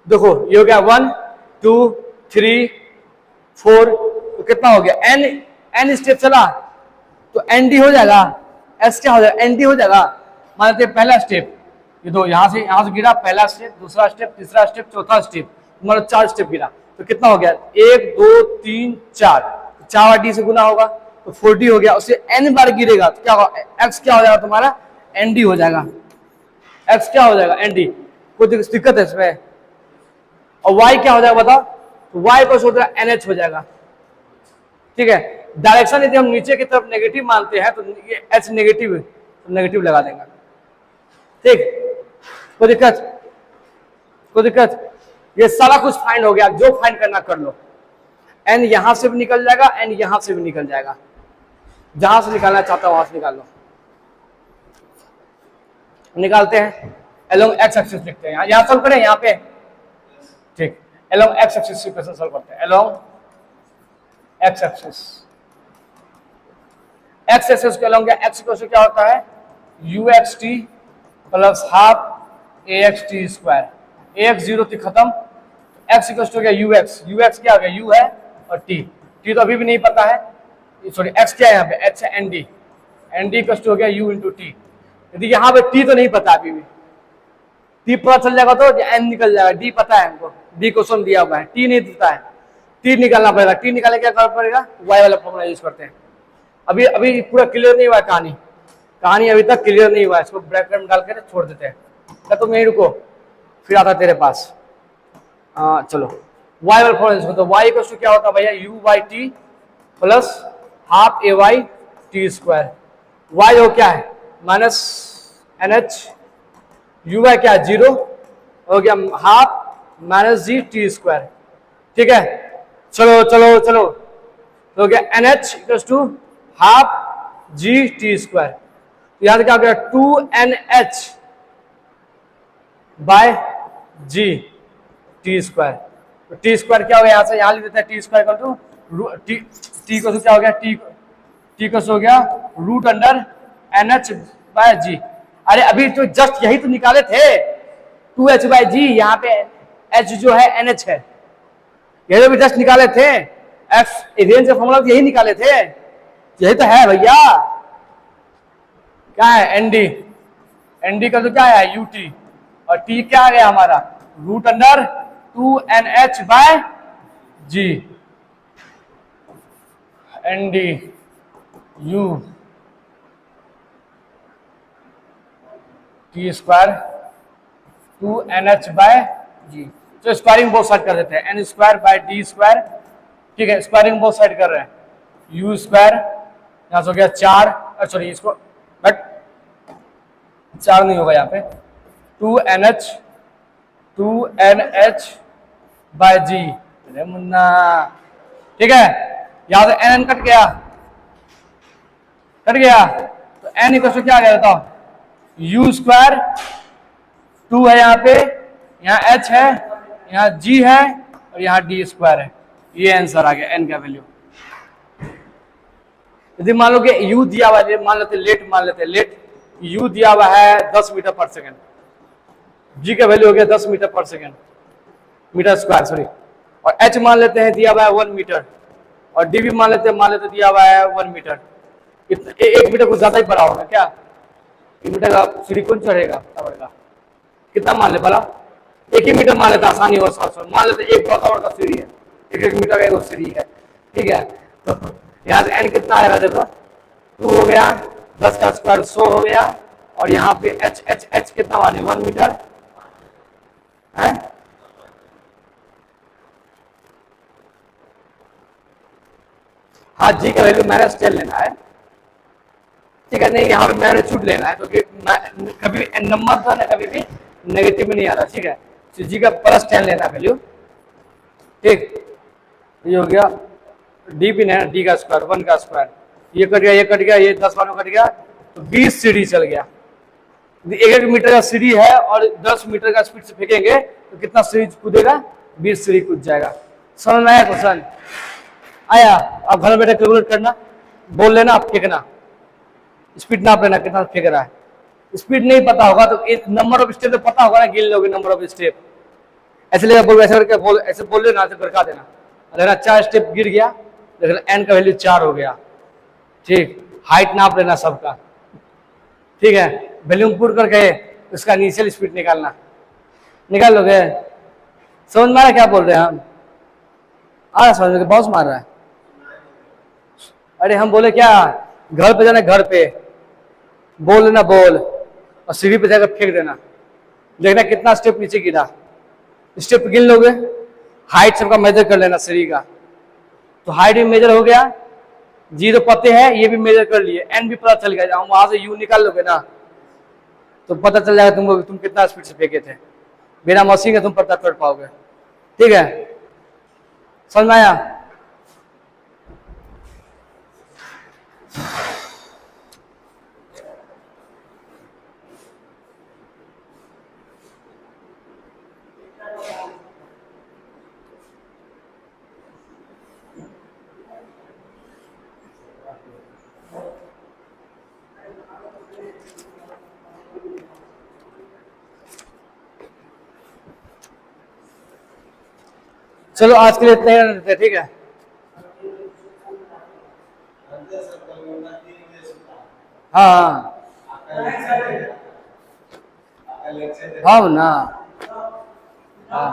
देखो ये हो गया 1 2 3 4, तो कितना हो गया? n स्टेप चला तो nd हो जाएगा। s क्या हो जाएगा? nd हो जाएगा। मान लेते हैं पहला स्टेप, ये दो यहां से गिरा, पहला स्टेप, दूसरा स्टेप, तीसरा स्टेप, चौथा स्टेप, मतलब 4 स्टेप गिरा, तो कितना हो गया? 1 2 3 4, 4 डी से गुना होगा तो 40 हो गया। उससे n बार गिरेगा तो क्या होगा? x क्या हो जाएगा तुम्हारा? nd हो जाएगा। x क्या हो जाएगा? nd। कोई दिक्कत है इसमें? और y क्या हो जाएगा बताओ? तो y को सोच रहा nh हो जाएगा, ठीक है। डायरेक्शन यदि हम नीचे की तरफ नेगेटिव मानते हैं तो ये h नेगेटिव, तो नेगेटिव लगा देंगे, ठीक। कोई दिक्कत? कोई दिक्कत? ये सारा कुछ फाइंड हो गया, जो फाइंड करना कर लो। n यहां से भी निकल जाएगा, n यहां से भी निकल जाएगा, जहां से निकालना चाहता हो वहां से निकाल लो। निकालते हैं along x एक्सिस लिखते हैं, यहां सॉल्व करें, यहां पे, ठीक। along x एक्सिस से क्वेश्चन सॉल्व करते हैं। along x axis, x axis के along x इक्वल टू क्या होता है? uxt plus half axt square. ax 0 थी खत्म, x इक्वल टू क्या? ux। ux क्या हो गया? u है और t तो अभी भी नहीं पता है, सॉरी x क्या है यहाँ पे? h है nd, nd इक्वल टू हो गया u इंटू टी। यदि यहाँ पे t तो नहीं पता अभी भी, t पता चल जाएगा तो n निकल जाएगा। d पता है हमको, d क्वेश्चन दिया हुआ है, t नहीं पता है, t निकालना पड़ेगा। t निकालने क्या करना पड़ेगा? y वाला फॉर्मूला यूज करते हैं। अभी पूरा क्लियर नहीं हुआ है कहानी अभी तक क्लियर नहीं हुआ है, इसको ब्रैकेट में डाल कर छोड़ देते हैं। क्या तुम यहीं रुको, फिर आता तेरे पास। चलो y वाला फॉर्मूला यूज करते हैं। y इक्वल टू क्या होता है भैया? u by t plus half a y t square. y हो क्या है? माइनस NH, u बाई क्या है? 0 हो गया, half minus g t square, ठीक है। चलो चलो चलो, तो हो गया NH equal to half g t square. यहां से क्या हो गया? 2NH by g t square. तो टी स्क्वायर क्या हो गया? यहां से यहां लिख देते हैं t square equal to t को क्या हो गया? टी को हो गया root under NH by g. अरे अभी तो जस्ट यही तो निकाले थे, 2H बाय जी। यहाँ पे H जो है NH है, यही तो भी जस्ट निकाले थे। X रेंज का फॉर्मूला यही निकाले थे, यही तो है भैया। क्या है? ND, ND का तो क्या है? UT, और T क्या आ गया हमारा? Root under 2NH by G. ND U T square 2NH by G. तो स्क्वायरिंग बोथ साइड कर देते हैं, n square by D square, ठीक है। स्क्वायरिंग बोथ साइड कर रहे हैं, u स्क्वायर यहां से हो गया 4, सॉरी इसको बट 4 नहीं होगा यहाँ पे, 2NH बाय जी। अरे मुन्ना, ठीक है। यहां से n कट गया, तो n इक्वल टू क्या आ गया बताओ? u स्क्वायर 2 है यहाँ पे, यहाँ h है, यहाँ g है और यहाँ d स्क्वायर है। ये आंसर आ गया n का वैल्यू। यदि मान लो कि u दिया हुआ है, मान लेते लेट u दिया हुआ है 10 मीटर पर सेकेंड, g का वैल्यू हो गया 10 मीटर पर सेकेंड, मीटर स्क्वायर सॉरी, और h मान लेते हैं दिया हुआ है 1 मीटर, और d भी मान लेते दिया हुआ है 1 मीटर। 1 मीटर कुछ ज्यादा ही बड़ा होगा क्या? 1 मीटर का सीढ़ी कौन चढ़ेगा? पड़ेगा कितना मान ले भला? 1 ही मीटर मान लेते आसानी हो, मान लेते 1 का सीढ़ी है, 1 मीटर का एक सीढ़ी है, ठीक है। तो यहाँ से n कितना आएगा देखो, 2 हो गया, 10 का स्क्वायर 100 हो गया, और यहाँ पे h कितना माने 1 मीटर, है? हाँ, जी का वैल्यू माइनस 10 लेना है, ठीक है। नहीं, यहाँ पे मैंने छूट लेना है क्योंकि कभी नंबर तो ना कभी भी नेगेटिव में नहीं आता, ठीक है। तो जी का प्लस 10 लेना वैल्यू, ठीक। ये हो गया डी पिन है, डी का स्क्वायर 1 का स्क्वायर, ये कट गया, ये कट गया, ये 10 वालों कट गया, तो 20 सीढ़ी चल गया। 1 मीटर का सीढ़ी है और 10 मीटर का स्पीड से फेंकेंगे तो कितना सीढ़ी कूदेगा? 20 सीढ़ी कूद जाएगा। समझ में आया क्वेश्चन? आया? अब घर में बैठे कैलकुलेट करना, बोल लेना, आप फेंकना, स्पीड नाप लेना कितना फेंक रहा है। स्पीड नहीं पता होगा तो नंबर ऑफ स्टेप तो पता होगा ना, गिन लोगे नंबर ऑफ स्टेप। ऐसे लेकर बोल, ऐसे करके बोल, ऐसे बोल लेना, ऐसे भड़का देना, अगर 4 स्टेप गिर गया, लेकिन एन का वैल्यू 4 हो गया, ठीक। हाइट नाप लेना सबका, ठीक है। वॉल्यूम पुट करके उसका इनिशियल स्पीड निकालना, निकाल लोगे? समझ में आ रहा क्या बोल रहे हैं हम? आ रहा समझ में? बॉस मार रहा है। अरे हम बोले क्या, घर पे जाना, घर पे बोल लेना बोल, और सीढ़ी पे जाकर फेंक देना, देखना कितना स्टेप नीचे गिरा, स्टेप गिन लोगे। हाइट सबका मेजर कर लेना सीढ़ी का, तो हाइट भी मेजर हो गया, जी तो पते हैं, ये भी मेजर कर लिए, एन भी पता चल गया। हम वहां से यू निकाल लोगे ना तो पता चल जाएगा तुमको तुम कितना स्पीड से फेंके थे। बिना मशीन के तुम पता कर पाओगे, ठीक है। समझ में आया? चलो आज के लिए इतना ही रहते, ठीक है। हाँ हाँ ना, हाँ।